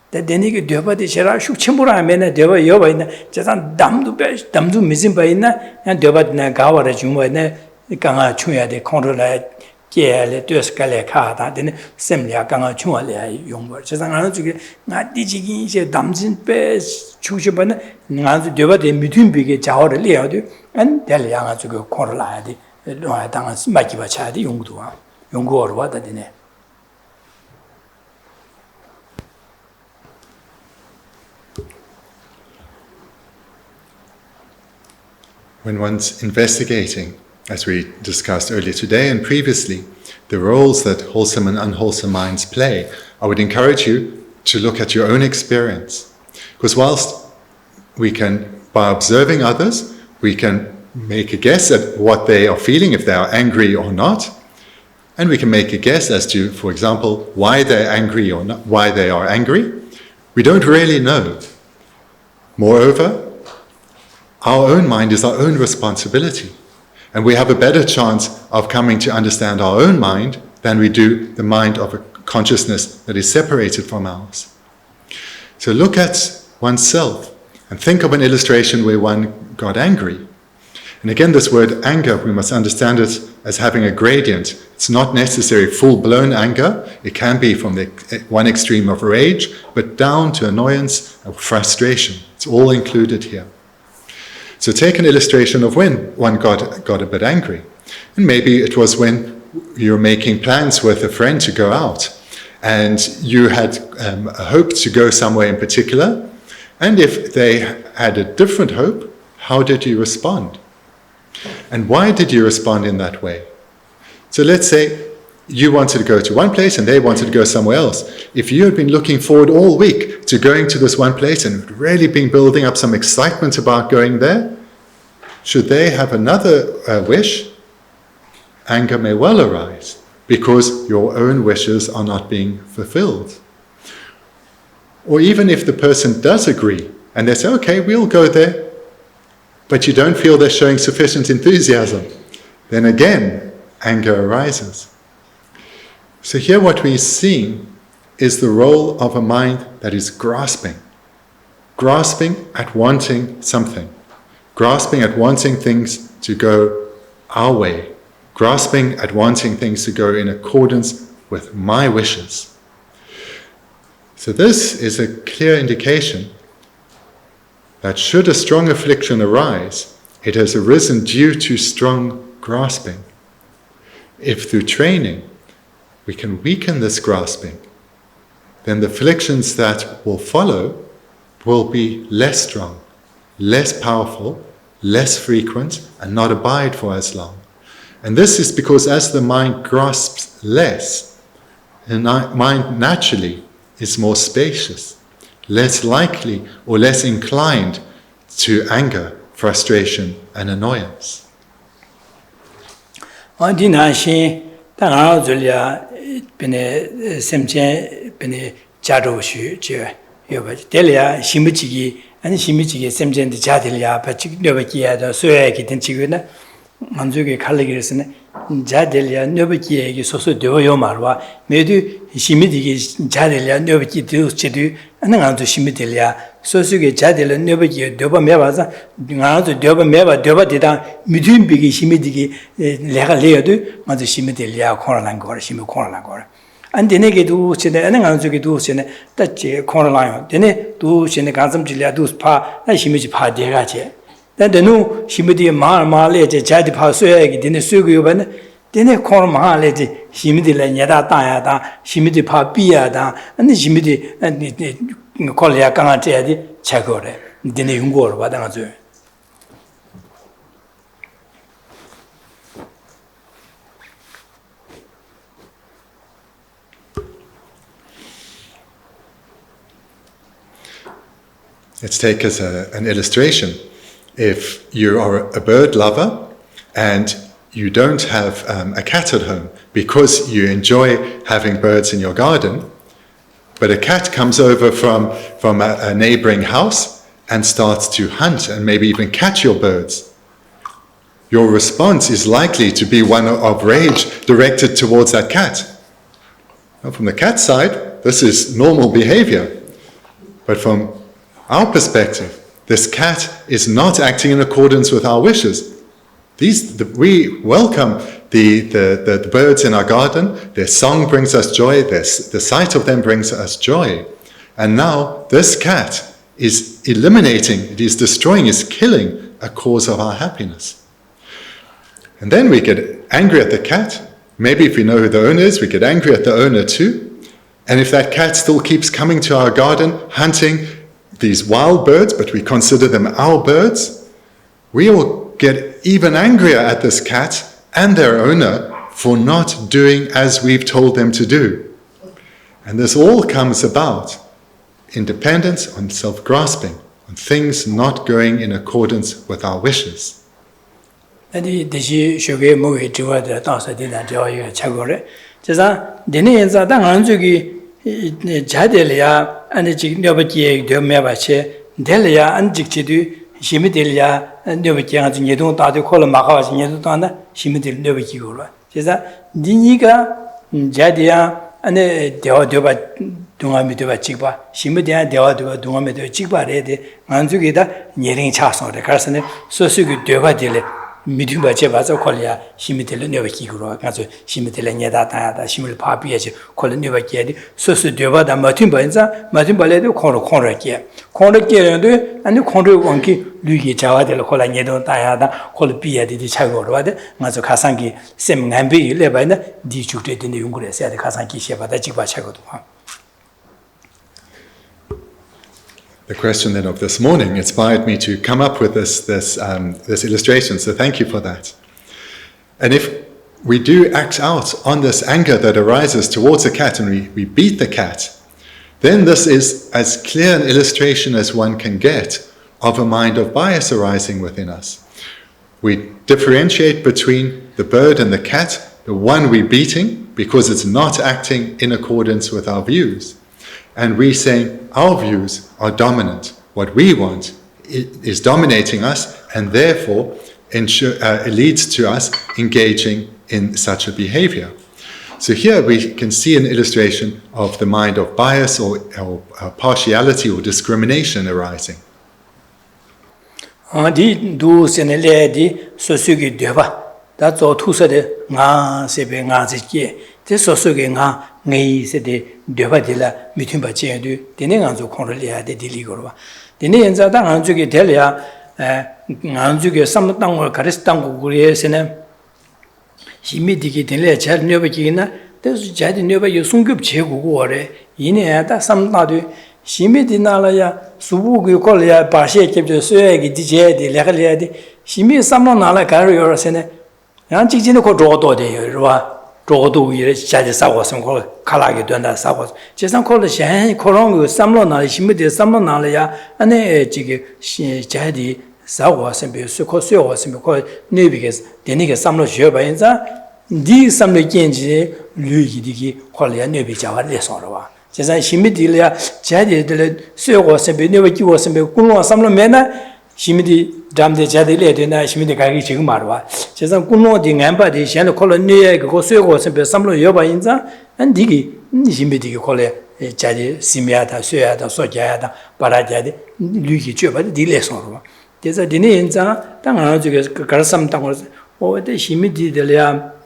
[SPEAKER 1] 데데니게 되바디 제라 슈첨부라 하면은 되바 요바나 제산 담두 미진바이나 야 되바디나 가와라 주모네 강아 충야데 코로라 계ele 되스칼레 카다 되네 셈리아 강아 충알이야 용벌 세상하는 중에 나 디지기 이제 남진 빼 주셔버는 나도 되바데 미튠비게 자월을 해야도 안 될양아 주고 코라야디 로아 당한 스마키바 차디 용도와 용고로 와다 되네
[SPEAKER 2] When one's investigating, as we discussed earlier today and previously, the roles that wholesome and unwholesome minds play, I would encourage you to look at your own experience. Because whilst we can, by observing others, we can make a guess at what they are feeling, if they are angry or not, and we can make a guess as to, for example, why they're angry or not, why they are angry. We don't really know. Moreover, our own mind is our own responsibility. And we have a better chance of coming to understand our own mind than we do the mind of a consciousness that is separated from ours. So look at oneself and think of an illustration where one got angry. And again, this word anger, we must understand it as having a gradient. It's not necessarily full-blown anger. It can be from the one extreme of rage, but down to annoyance and frustration. It's all included here. So take an illustration of when one got a bit angry. And maybe it was when you're making plans with a friend to go out and you had a hope to go somewhere in particular. And if they had a different hope, how did you respond? And why did you respond in that way? So let's say you wanted to go to one place and they wanted to go somewhere else. If you had been looking forward all week to going to this one place and really been building up some excitement about going there, should they have another wish, anger may well arise because your own wishes are not being fulfilled. Or even if the person does agree and they say, okay, we'll go there, but you don't feel they're showing sufficient enthusiasm, then again, anger arises. So here what we're seeing is the role of a mind that is grasping at wanting something, grasping at wanting things to go our way, grasping at wanting things to go in accordance with my wishes. So this is a clear indication that should a strong affliction arise, It has arisen due to strong grasping. If through training we can weaken this grasping, then the afflictions that will follow will be less strong, less powerful, less frequent, and not abide for as long. And this is because as the mind grasps less, the mind naturally is more spacious, less likely or less inclined to anger, frustration, and annoyance.
[SPEAKER 1] 아니 심미지게 샘젠데 자들이야 바치 녀버기야도 소야기 된치고나 만족의 칼리기르스네 자들이야 녀버기에게 소소 되어요 말와 매도 심미지게 자들이야 녀버기 되어지도 안한도 심미들이야 소소게 자들이야 녀버기 되어 매봐서 나도 되어 매봐 되다 미든비기 심미지게 내가 레어도 먼저 심미들이야 코로난 거 심미 코로난 거 안데네게도 전에 안한쪽에도 전에 따지 코로나요. 데네 도 전에 간섬질이야도 파 나심이지 파대가지. 근데노 심이디 말말레제 자디 파소야기 데네 수고요바네 데네 코로마레지 심이디라 냐다 따야다 심이디 파비야다 안데 심이디 콜야 강아테야디 차고래 데네 용고로 받아가죠.
[SPEAKER 2] Let's take as an illustration. If you are a bird lover and you don't have a cat at home because you enjoy having birds in your garden, but a cat comes over from a neighboring house and starts to hunt and maybe even catch your birds, your response is likely to be one of rage directed towards that cat. Now, from the cat's side, this is normal behavior, but from our perspective, this cat is not acting in accordance with our wishes. We welcome the birds in our garden. Their song brings us joy. The sight of them brings us joy. And now this cat is eliminating, it is destroying, is killing a cause of our happiness. And then we get angry at the cat. Maybe if we know who the owner is, we get angry at the owner too. And if that cat still keeps coming to our garden, hunting these wild birds, but we consider them our birds, we will get even angrier at this cat and their owner for not doing as we've told them to do. And this all comes about in dependence on self-grasping, on things not going in accordance with our wishes.
[SPEAKER 1] 자델이야 아니 지금 여버지에 되면바체 델이야 안직지도 심이델이야 여버지가 좀 예동 다도 콜을 막아서 예동 다나 심이델 여버지고로 그래서 니니가 자디야 안에 대화되바 동아미 되바 찍바 심이델 대화되바 동아미 되바 찍바래데 안쪽에다 예링 차서래 가서네 소수기 되바딜 미디바체 봐서 콜이야 심이델 여버지고로 가서 심이델 녀다 다다 심을 파비에지 콜을 여버지에디 소수 되바다 마틴 번자 마틴 발레도 콜로게 콜로게는데 아니 콜로 원기 류기 자와들 콜라 녀도 다야다 콜 비에디 차고로 와데 가서 가상기 셈 남비 레바나 디축되는 용구래서 가상기 시바다 찍바 차고도.
[SPEAKER 2] The question then of this morning inspired me to come up with this illustration, so thank you for that. And if we do act out on this anger that arises towards a cat and we beat the cat, then this is as clear an illustration as one can get of a mind of bias arising within us. We differentiate between the bird and the cat, the one we're beating because it's not acting in accordance with our views. And we say our views are dominant. What we want is dominating us, and therefore it leads to us engaging in such a behavior. So here we can see an illustration of the mind of bias or partiality or discrimination arising.
[SPEAKER 1] ngay se de deba de la mitin ba chen du de ne ngang zo khong le ya de li go ba de ne yan za da ngang zo ge de le ya 안주게 삼당을 가르스당 고리에서는 심미디기 될래 잘 녀버기나 그래서 자디 녀버기 송급 제고고래 이내다 삼나도 심미디나라야 수부고 걸야 바시에 캡죠 쇠기 디제디 레갈야디 심미 삼나라 가르요서네 양 직진의 고 로도돼요 로도 이래 자디 사고선 거 칼하게 된다 사고 제상 콜을 셴 코롱 그 삼로나 심미디 삼로나라야 안에 지게 자디 사고선 비스 코스요선 거 네비게스 데니게 삼로 쉬어봐인자 디 삼로 겐지 류기디기 콜야 네비 자와를 해서와 제상 심미디야 자디들 수요고선 비 네비 기고선 비 군로 삼로 메나 심미디 담데 자디래 되나 심미디 가기 지금 말와 제상 군로디 냠바디 셴의 콜로니에 그거 수요고선 비 삼로 여봐인자 안디기 심미디기 콜에 자디 심야다 수야다 소자야다 바라자디 류기 줘봐디 딜레서와 그래서 디네인자 당하는 쪽에 그 가르삼 땅을 오데 심미디들이야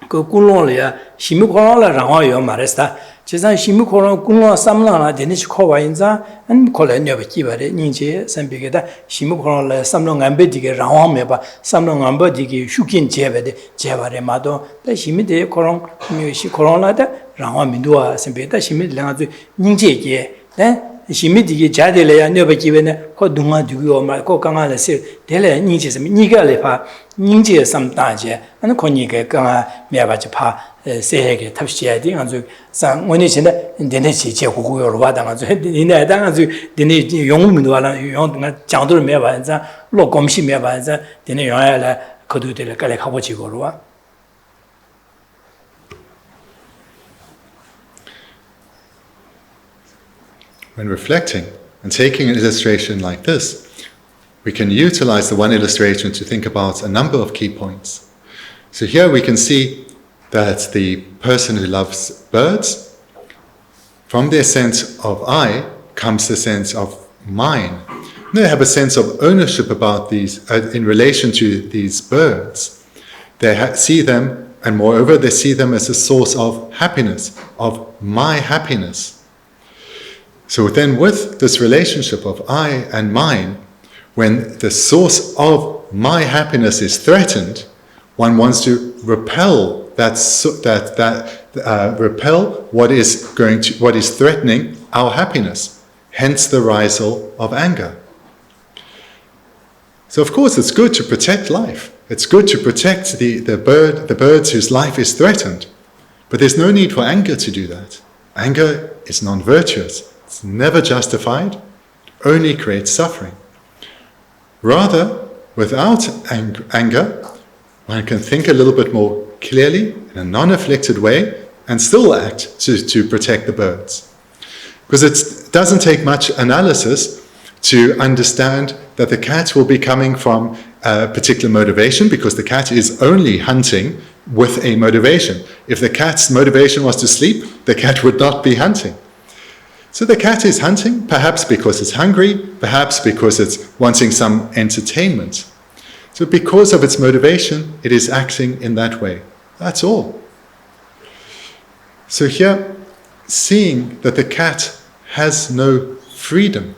[SPEAKER 1] 그 군로리야 심미콜라 라와요 말했다 제상 심미콜라 군로 삼라나 데니치 코와인자 안 콜레녀 비바레 닌제 선비게다 심미콜라 삼롱 안베디게 라와메바 삼롱 안베디게 슈킨 제베데 제바레 마도 다 심미데 콜롱 뮤시 콜라다 라와민도아 선비다 심미랑아주 닌제게 네 심미디게 자데래야 녀버기베네 코 동아 두고 말고 강아레세 데레 닌제스 니가레파 닌제 삼다제 안 코니게 강아 메바지 파 세해게 탑시야디 아주 상 원이신데 데네치 제고고요로 와당아주 니네당 아주 데네 용문도라 용동아 장도를 메바자 로검시 메바자 데네 용야라 거두들 깔래 가보지고로 와
[SPEAKER 2] When reflecting and taking an illustration like this, we can utilize the one illustration to think about a number of key points. So here we can see that the person who loves birds, from their sense of I comes the sense of mine. They have a sense of ownership about these, in relation to these birds. They see them, and moreover they see them as a source of happiness, of my happiness. So then with this relationship of I and mine, when the source of my happiness is threatened, one wants to repel repel what is threatening our happiness, hence the arisal of anger. So of course it's good to protect life. It's good to protect the birds whose life is threatened. But there's no need for anger to do that. Anger is non-virtuous. It's never justified, only creates suffering. Rather, without anger, one can think a little bit more clearly, in a non-afflicted way, and still act to protect the birds. Because it doesn't take much analysis to understand that the cat will be coming from a particular motivation, because the cat is only hunting with a motivation. If the cat's motivation was to sleep, the cat would not be hunting. So the cat is hunting, perhaps because it's hungry, perhaps because it's wanting some entertainment. So because of its motivation, it is acting in that way. That's all. So here, seeing that the cat has no freedom,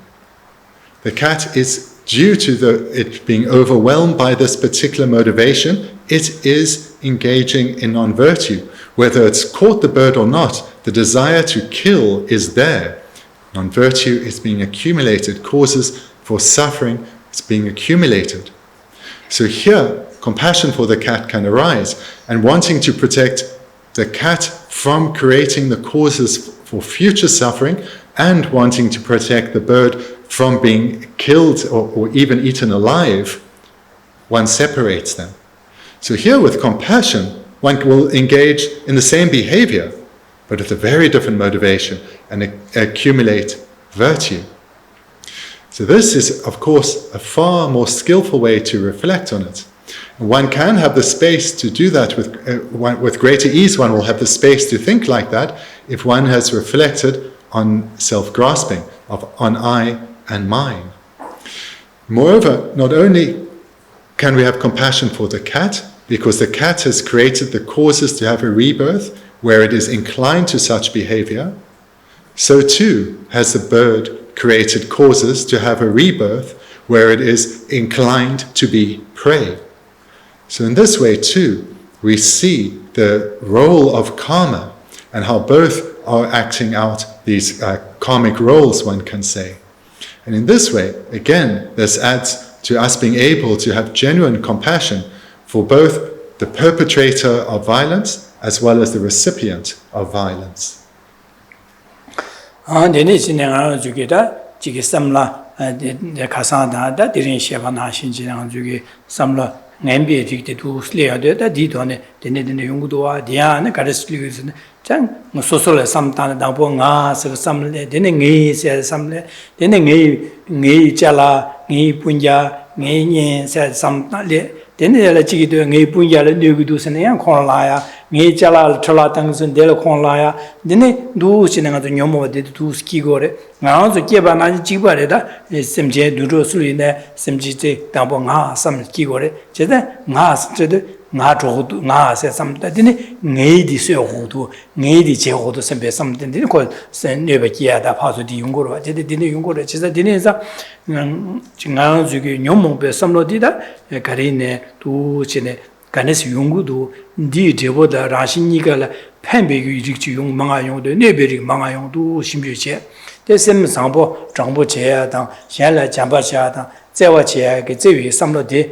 [SPEAKER 2] the cat is due to it being overwhelmed by this particular motivation, it is engaging in non-virtue. Whether it's caught the bird or not, the desire to kill is there. Non-virtue is being accumulated, causes for suffering is being accumulated. So here, compassion for the cat can arise, and wanting to protect the cat from creating the causes for future suffering, and wanting to protect the bird from being killed or even eaten alive, one separates them. So here with compassion, one will engage in the same behavior, but with a very different motivation, and accumulate virtue. So this is, of course, a far more skillful way to reflect on it. One can have the space to do that with greater ease. One will have the space to think like that if one has reflected on self-grasping, on I and mine. Moreover, not only can we have compassion for the cat, because the cat has created the causes to have a rebirth where it is inclined to such behavior, so too has the bird created causes to have a rebirth where it is inclined to be prey. So in this way too, we see the role of karma and how both are acting out these karmic roles, one can say. And in this way, again, this adds to us being able to have genuine compassion for both the perpetrator of violence as well as the recipient of violence.
[SPEAKER 1] ngambi jikte tu slea de da di done dene yungu doa dia na gares lius chang sosole samtan da bo nga se samle dene ngi se samle dene ngi chala ngi punja ngi nyen se samta le dene la chigi de ngi punja le nyu du se ne yang khon la ya ngi chala chola tang sun de le khon la ya dene du sin nga de nyomo de tu ski gore nga zo ke ba na ji ba le da semje du ro su ne semji te da bo nga sam ki gore je da nga se de nga zhou du nga se sam da de ngi di se hu du ngi di je hu du sem be sam de ko sen ne ba ki ya da pa so di yung go ro je de ne yung go ro je da de ne sa nga zo ge nyomo be sam lo di da ga ri ne tu che ne 가네스 용구도 니 제보다 라신이가 팬베기 직지 용 망아용도 네베리 망아용도 심지에 대셈 상보 정보 제야당 현来잠바샤당 제와제 그 제위 삼로데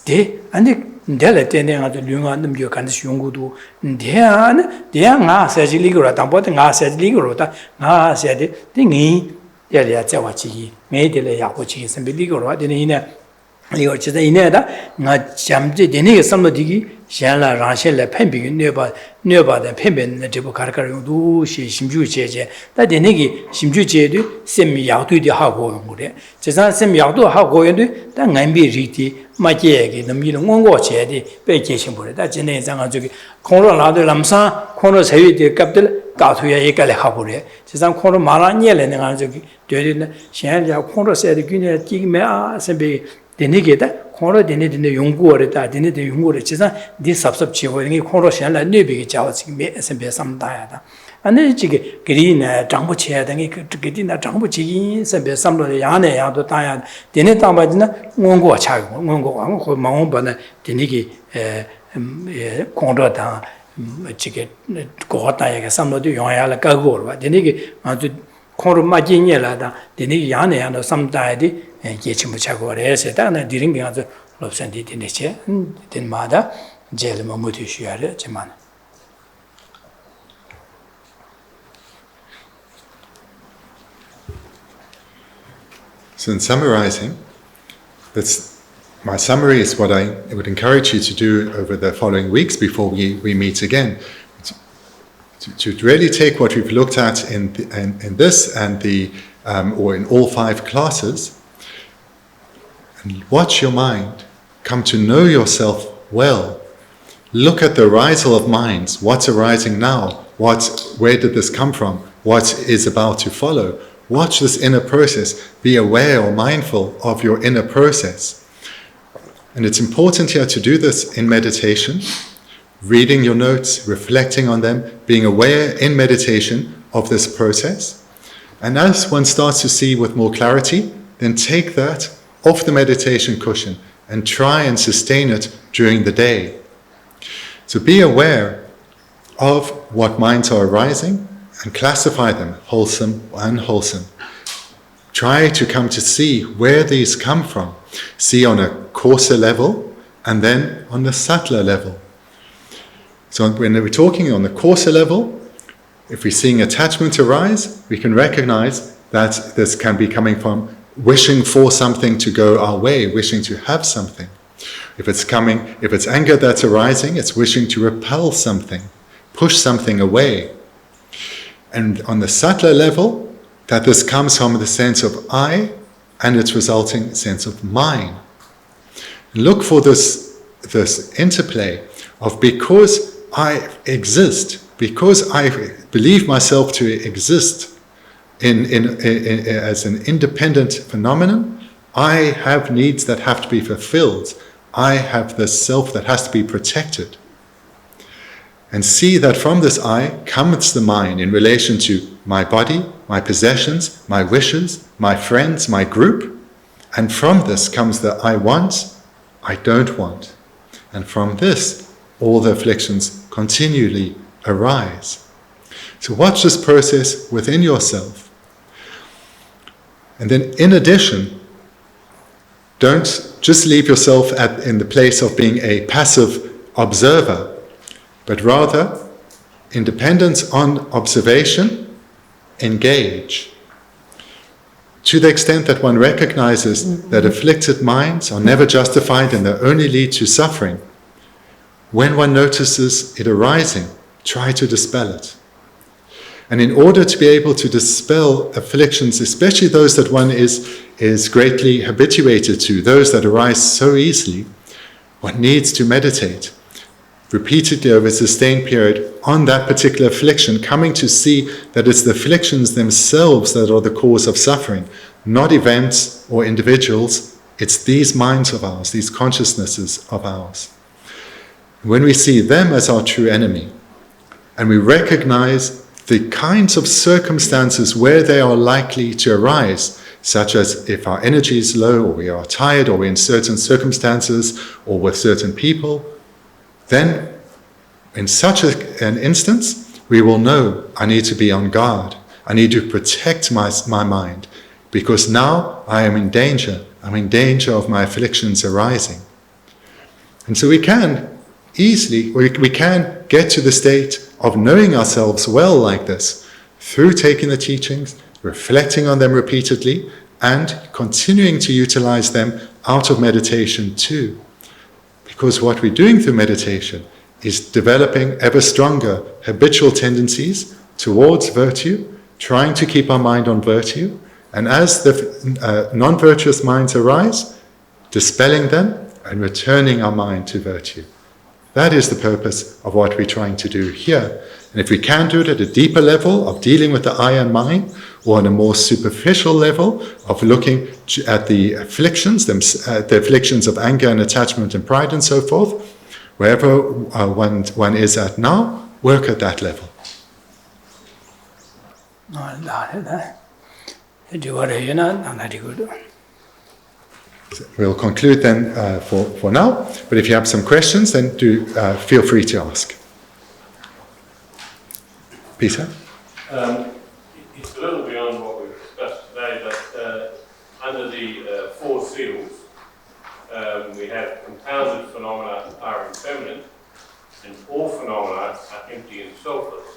[SPEAKER 1] 데 아니 내가 때내가도 류가 넘겨 가네스 용구도 대안 대안아 세질리고라 당보다 나 세질리고로다 나 세데 띵이 야야 제와지 메데레 야고지 선빌리고로 되네 이거 진짜 이내다 나 잠지 되는 섬로디기 샹라 라셰레 팬비 뇌바데 팬벤 제보 가르가르도 심주 제제 다 되는기 심주 제도 셈 야도디 하고 그래 제산 셈 야도 하고 연데 다 낭비 리티 마제게 넘기는 원고 제디 배계신 보래 다 진행 장아 저기 콩로 나도 람사 콩로 세위디 갑들 가투야 얘기를 하고 그래 제산 콩로 말아니래 내가 저기 되는 샹야 콩로 세디 균에 끼메아 셈비 데니게다 코로 데니데 용구어다 데니데 용구를 지사 디 섭섭치고 이게 코로 샹라 뇌비게 자와지 메 에스베 삼다야다 아니 지게 그리나 장부치야 등이 그디나 장부치기 에스베 삼로 야네 야도 다야 데니 담바지나 원고 차고 원고 하고 그 마음번에 데니게 에 코로다 지게 고다야게 삼로도 용야라 가고로 데니게 아주 코로 마진이라다 데니 야네 야도 삼다야디 예침부차고 그래서 다나 디링가서 롭산디 되네체 된마다 제일 뭐도 쉬어야 제만
[SPEAKER 2] So in summarizing, my summary is what I would encourage you to do over the following weeks before we meet again. To really take what we've looked at in this and or in all 5 classes, and watch your mind come to know yourself well. Look at the arisal of minds. What's arising now? Where did this come from? What is about to follow? Watch this inner process. Be aware or mindful of your inner process. And it's important here to do this in meditation, reading your notes, reflecting on them, being aware in meditation of this process. And as one starts to see with more clarity, then take that off the meditation cushion and try and sustain it during the day. So be aware of what minds are arising and classify them, wholesome, unwholesome. Try to come to see where these come from. See on a coarser level and then on the subtler level. So when we're talking on the coarser level, if we're seeing attachment arise, we can recognize that this can be coming from wishing for something to go our way, wishing to have something. If it's anger that's arising, it's wishing to repel something, push something away. And on the subtler level, that this comes from the sense of I and its resulting sense of mine. Look for this interplay of because I exist, because I believe myself to exist as an independent phenomenon, I have needs that have to be fulfilled. I have this self that has to be protected. And see that from this I comes the mine in relation to my body, my possessions, my wishes, my friends, my group, And from this comes the I want, I don't want. And from this, all the afflictions continually arise. So watch this process within yourself. And then in addition, don't just leave yourself in the place of being a passive observer, but rather, in dependence on observation, engage. To the extent that one recognizes that afflicted minds are never justified and they only lead to suffering, when one notices it arising, try to dispel it. And in order to be able to dispel afflictions, especially those that one is greatly habituated to, those that arise so easily, one needs to meditate repeatedly over a sustained period on that particular affliction, coming to see that it's the afflictions themselves that are the cause of suffering, not events or individuals. It's these minds of ours, these consciousnesses of ours. When we see them as our true enemy, and we recognize the kinds of circumstances where they are likely to arise, such as if our energy is low, or we are tired, or we're in certain circumstances, or with certain people, then in such an instance, we will know I need to be on guard. I need to protect my mind, because now I am in danger. I'm in danger of my afflictions arising. And so we can get to the state of knowing ourselves well like this, through taking the teachings, reflecting on them repeatedly, and continuing to utilize them out of meditation too. Because what we're doing through meditation is developing ever stronger habitual tendencies towards virtue, trying to keep our mind on virtue, and as the non-virtuous minds arise, dispelling them and returning our mind to virtue. That is the purpose of what we're trying to do here. And if we can do it at a deeper level of dealing with the I and mine, or on a more superficial level of looking at the afflictions of anger and attachment and pride and so forth, wherever one is at now, work at that level. We'll conclude then for now, but if you have some questions, then do feel free to ask. Peter?
[SPEAKER 4] It's a little beyond what we've discussed today, but under the four seals, we have compounded phenomena are impermanent, and all phenomena are empty and selfless.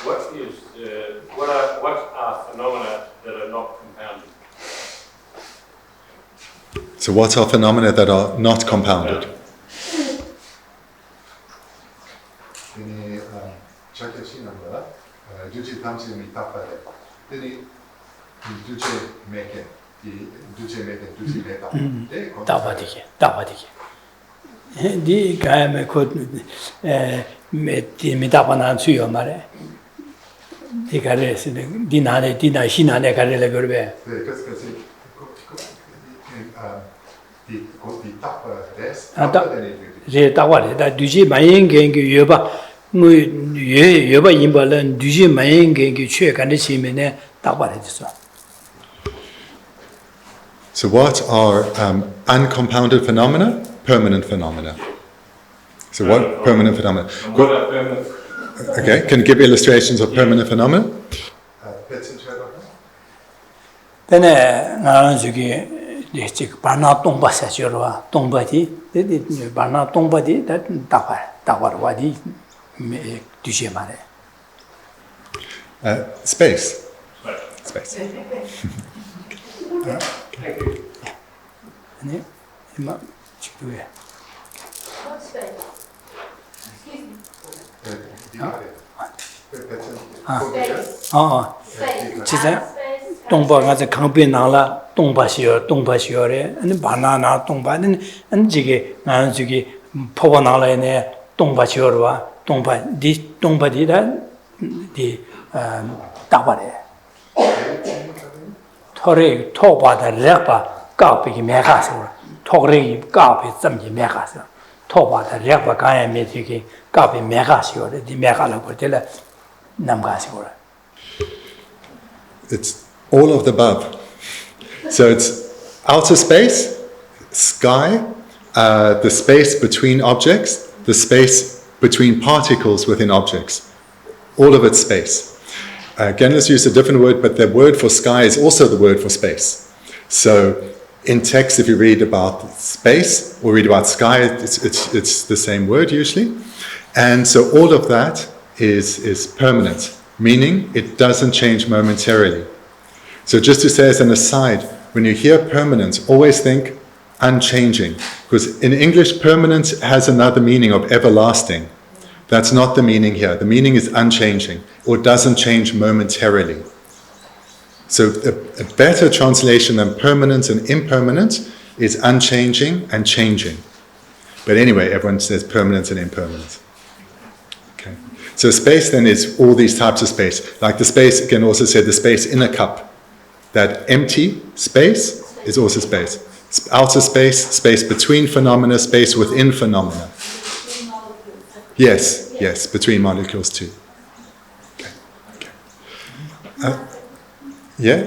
[SPEAKER 4] What are phenomena that are not compounded?
[SPEAKER 2] So what are phenomena that are not compounded? So what are uncompounded phenomena? Permanent phenomena. So what permanent phenomena? Okay, can you give illustrations of permanent phenomena? Space. Space.
[SPEAKER 4] Thank you.
[SPEAKER 3] What space? Excuse me. Space.
[SPEAKER 1] Space. 동바 가서 강변 나라 동바시요 동바시요래 아니 바나나 동바는 안지게 나는 저기 포바 나라에네 동바시요와 동바 디 동바디라 디 따바래 토레 토바다 렉바 까비기 메가서 토레 까비 점지 메가서 토바다 렉바 가야 메지기 까비 메가시요래 디 메가라고 될라 남가시요래
[SPEAKER 2] It's all of the above. So it's outer space, sky, the space between objects, the space between particles within objects. All of it's space. Again, let's use a different word, but the word for sky is also the word for space. So in text, if you read about space or read about sky, it's the same word usually. And so all of that is permanent, meaning it doesn't change momentarily. So just to say as an aside, when you hear permanence, always think unchanging. Because in English, permanence has another meaning of everlasting. That's not the meaning here. The meaning is unchanging, or doesn't change momentarily. So a better translation than permanent and impermanent is unchanging and changing. But anyway, everyone says permanent and impermanent. Okay. So space then is all these types of space. Like the space, again, also said the space in a cup. That empty space is also space. Outer space, space between phenomena, space within phenomena. Yes, between molecules too. Okay. Yeah?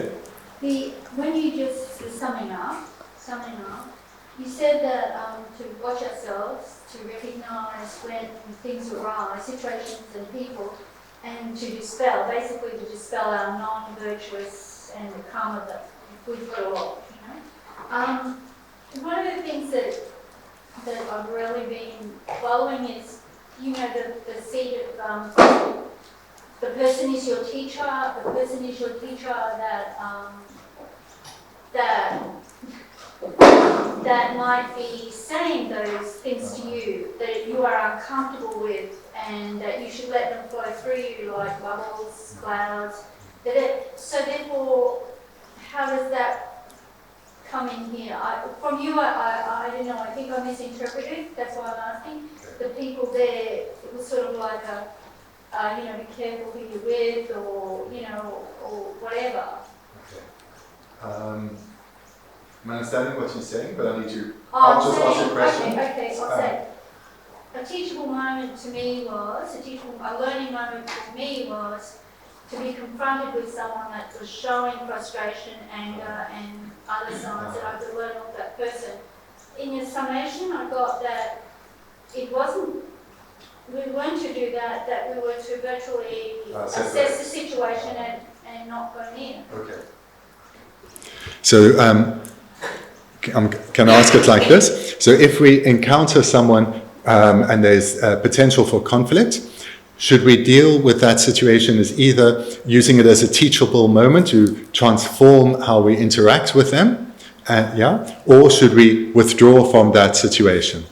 [SPEAKER 3] When you just summing up, you said that to watch ourselves, to recognize when things arise, situations and people, and to dispel, basically to dispel our non-virtuous and the karma that we've got a lot, One of the things that I've really been following is, the seed of the person is your teacher, that might be saying those things to you that you are uncomfortable with, and that you should let them flow through you like bubbles, clouds. So therefore, how does that come in here? From you, I don't know, I think I misinterpreted, that's why I'm asking. The people there, it was sort of like be careful who you're with, or whatever.
[SPEAKER 2] Okay. I'm understanding what you're saying, but I need to. I'll just ask you a question.
[SPEAKER 3] Okay, I'll say. A teachable moment to me was, a learning moment for me was to be confronted with someone that was showing frustration, anger, and other signs that I could learn off that person. In your summation, I got that we weren't to do that, that we were to virtually assess the situation and not go near.
[SPEAKER 2] Okay. So, can I ask it like this? So if we encounter someone and there's potential for conflict, should we deal with that situation as either using it as a teachable moment to transform how we interact with them, or should we withdraw from that situation?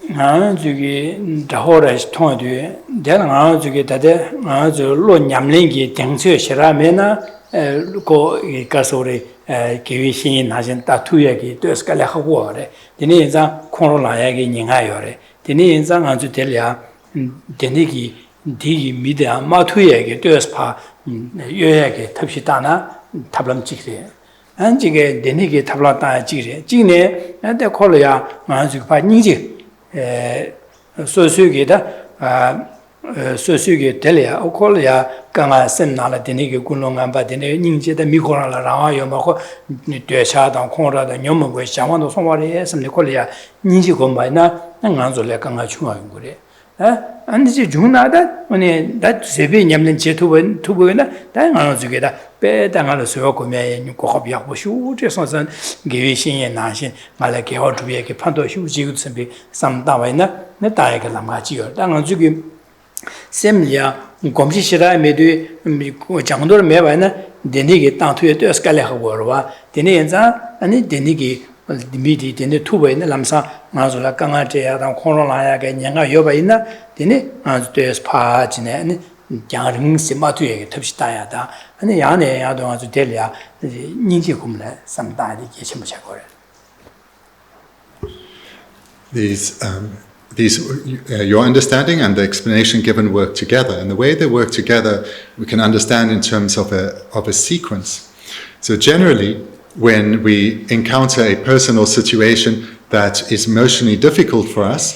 [SPEAKER 1] ngā zuki dhahora tōngdu, dēla ngā zuki tate ngā zu lo nyamlingi tingtsui shirame na ko kasori kiwi shingi nāshin tātuya ki tuas kala hawa re. Dini inza kōro lāya ki nyingā yo re. Dini inza ngā zu telia dini ki digi midya mātuya ki tuas pa yoya ki tabshi tāna tablam chikri. Anjige dini ki tablam tāna chikri. Chikne nāte kōlo ya ngā zuki pa nyingji 소수기다 소수기 telya okolya kanga senala denege kunonga ba dene ningje da mikora la yo ma ko dyecha da khonra da nyom go shama do somare samne kolya ningji go ba na nganzo le kanga chunga ngure 안지 중나다 오늘 다 세배 냠는 제투번 투보나 다 nganzo 배당을 소요 고매에 고합이 하고 쇼제 선선 개신의 나신 말에 개어주에 판도 휴지고 준비 삼다와이나 내 다에게 남아지요 당은 주기 셈리아 검지시라 메드 장도를 매바나 데니게 땅투에 되스칼레 하고와 데니엔자 아니 데니게 미디 데니 투보이나 람사 마조라 강아제야당 코로나야게 냥아 여바이나 데니 아주데스 파지네 양릉 심마투에 톱시다야다. 아니 야네 야도 아주 될이야. 닝지 kumle sam다리 계시무샤고래.
[SPEAKER 2] These your understanding and the explanation given work together, and the way they work together we can understand in terms of a sequence. So generally, when we encounter a person or situation that is emotionally difficult for us,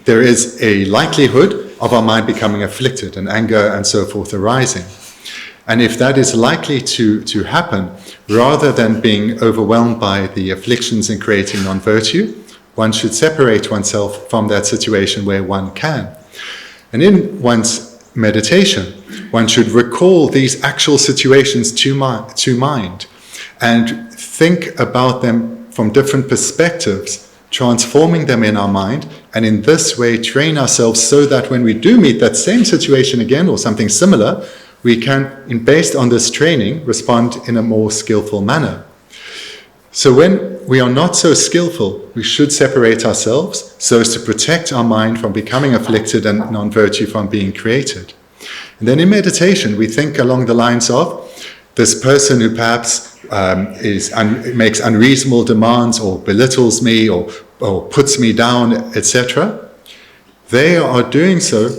[SPEAKER 2] there is a likelihood of our mind becoming afflicted and anger and so forth arising. And if that is likely to happen, rather than being overwhelmed by the afflictions and creating non-virtue, one should separate oneself from that situation where one can. And in one's meditation, one should recall these actual situations to mind and think about them from different perspectives, transforming them in our mind, and in this way train ourselves so that when we do meet that same situation again or something similar, we can, based on this training, respond in a more skillful manner. So when we are not so skillful, we should separate ourselves so as to protect our mind from becoming afflicted and non-virtue from being created. And then in meditation, we think along the lines of this person who perhaps makes unreasonable demands or belittles me or puts me down, etc. They are doing so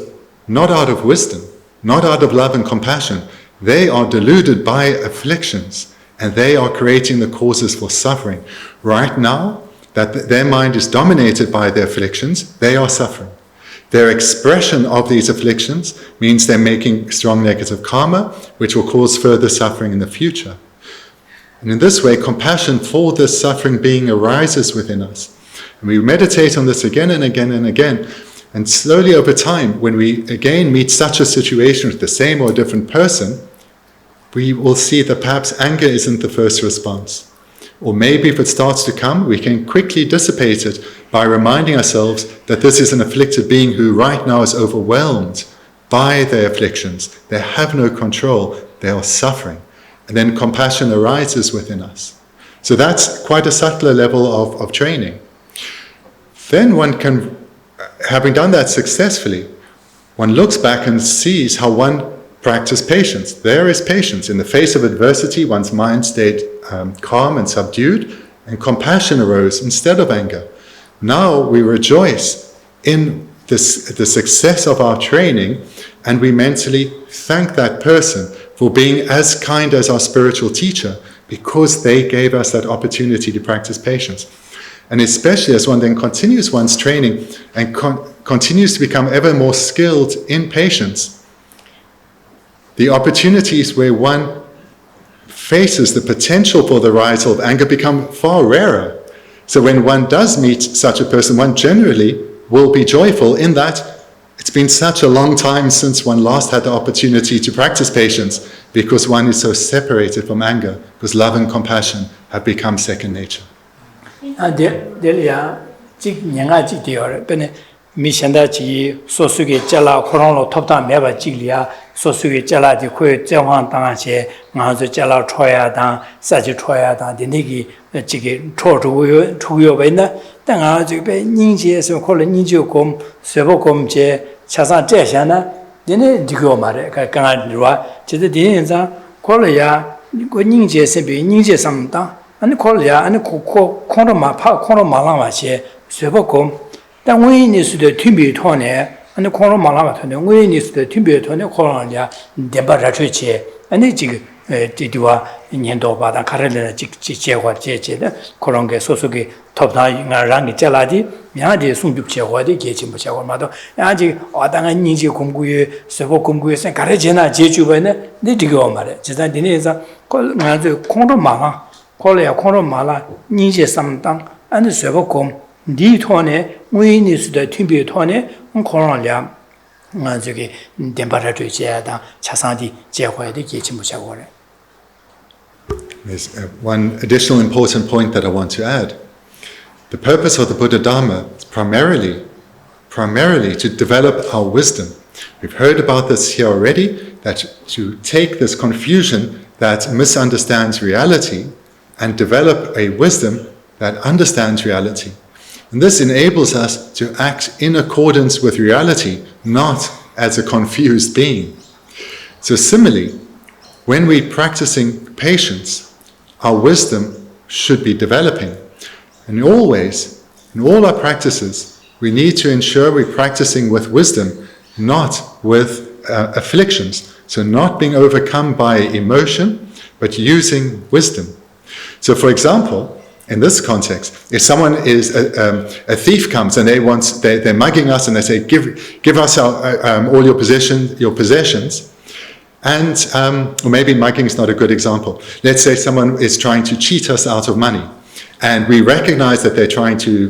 [SPEAKER 2] not out of wisdom, not out of love and compassion. They are deluded by afflictions, and they are creating the causes for suffering. Right now, that their mind is dominated by their afflictions, they are suffering. Their expression of these afflictions means they're making strong negative karma, which will cause further suffering in the future. And in this way, compassion for this suffering being arises within us. And we meditate on this again and again and again. And slowly over time, when we again meet such a situation with the same or different person, we will see that perhaps anger isn't the first response. Or maybe if it starts to come, we can quickly dissipate it by reminding ourselves that this is an afflicted being who right now is overwhelmed by their afflictions. They have no control, they are suffering. And then compassion arises within us. So that's quite a subtler level of training. Then one can, having done that successfully, one looks back and sees how one practiced patience. There is patience. In the face of adversity, one's mind stayed calm and subdued, and compassion arose instead of anger. Now we rejoice in the success of our training, and we mentally thank that person for being as kind as our spiritual teacher, because they gave us that opportunity to practice patience. And especially as one then continues one's training and continues to become ever more skilled in patience, the opportunities where one faces the potential for the rise of anger become far rarer. So when one does meet such a person, one generally will be joyful in that it's been such a long time since one last had the opportunity to practice patience, because one is so separated from anger, because love and compassion have become second nature.
[SPEAKER 1] 미션다지 소수게 잘라 코로나로 톱다 매바 지리야 소수게 잘라지 코에 정황 당하시 마저 잘라 쳐야다 사지 쳐야다 되니기 지게 초주요 주요베나 당아 지베 닝지에서 콜 닝지고 세보곰제 차상 제샤나 되네 지고 말에 강아지와 제대 되는자 콜이야 그 닝지에서 비 닝지 삼다 아니 콜이야 아니 코로마 파 코로마라마시 세보곰但维尼斯的特别团呢，那可能马拉马团呢，维尼斯的特别团呢，可能呀，点把它出去，那这个这地方年多把它看来了，这结果的，可能给说给 top 上俺让你接来的，人家送就结果的，结情不结果嘛都，人家当然年纪公贵，是否公贵，先看来钱呢，结局呗呢，你这个嘛的，就在今年上，俺这空着马上，可能要空着马上，年纪相当，俺是否公。 니 토네 무인이스의 팀비 토네 코로나냐 저기 덴바라 되지야다 차상디 제화의 계침무샤고래.
[SPEAKER 2] There's one additional important point that I want to add. The purpose of the Buddha Dharma is primarily to develop our wisdom. We've heard about this here already, that to take this confusion that misunderstands reality and develop a wisdom that understands reality. And this enables us to act in accordance with reality, not as a confused being. So similarly, when we're practicing patience, our wisdom should be developing. And always, in all our practices, we need to ensure we're practicing with wisdom, not with afflictions. So not being overcome by emotion, but using wisdom. So for example, in this context, if someone is a thief comes and they're mugging us and they say, give us all your possessions, and or maybe mugging is not a good example. Let's say someone is trying to cheat us out of money, and we recognize that they're trying to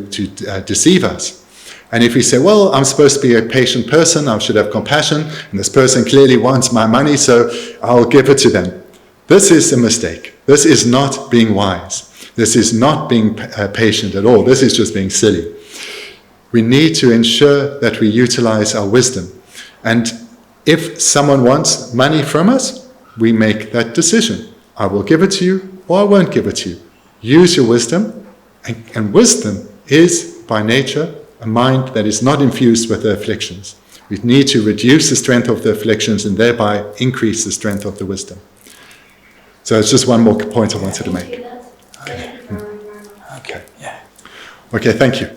[SPEAKER 2] deceive us. And if we say, well, I'm supposed to be a patient person, I should have compassion, and this person clearly wants my money, so I'll give it to them. This is a mistake. This is not being wise. This is not being patient at all. This is just being silly. We need to ensure that we utilize our wisdom. And if someone wants money from us, we make that decision. I will give it to you, or I won't give it to you. Use your wisdom, and wisdom is, by nature, a mind that is not infused with the afflictions. We need to reduce the strength of the afflictions and thereby increase the strength of the wisdom. So it's just one more point I wanted to make.
[SPEAKER 3] Thank you very much.
[SPEAKER 1] Okay, yeah.
[SPEAKER 2] Okay, thank you.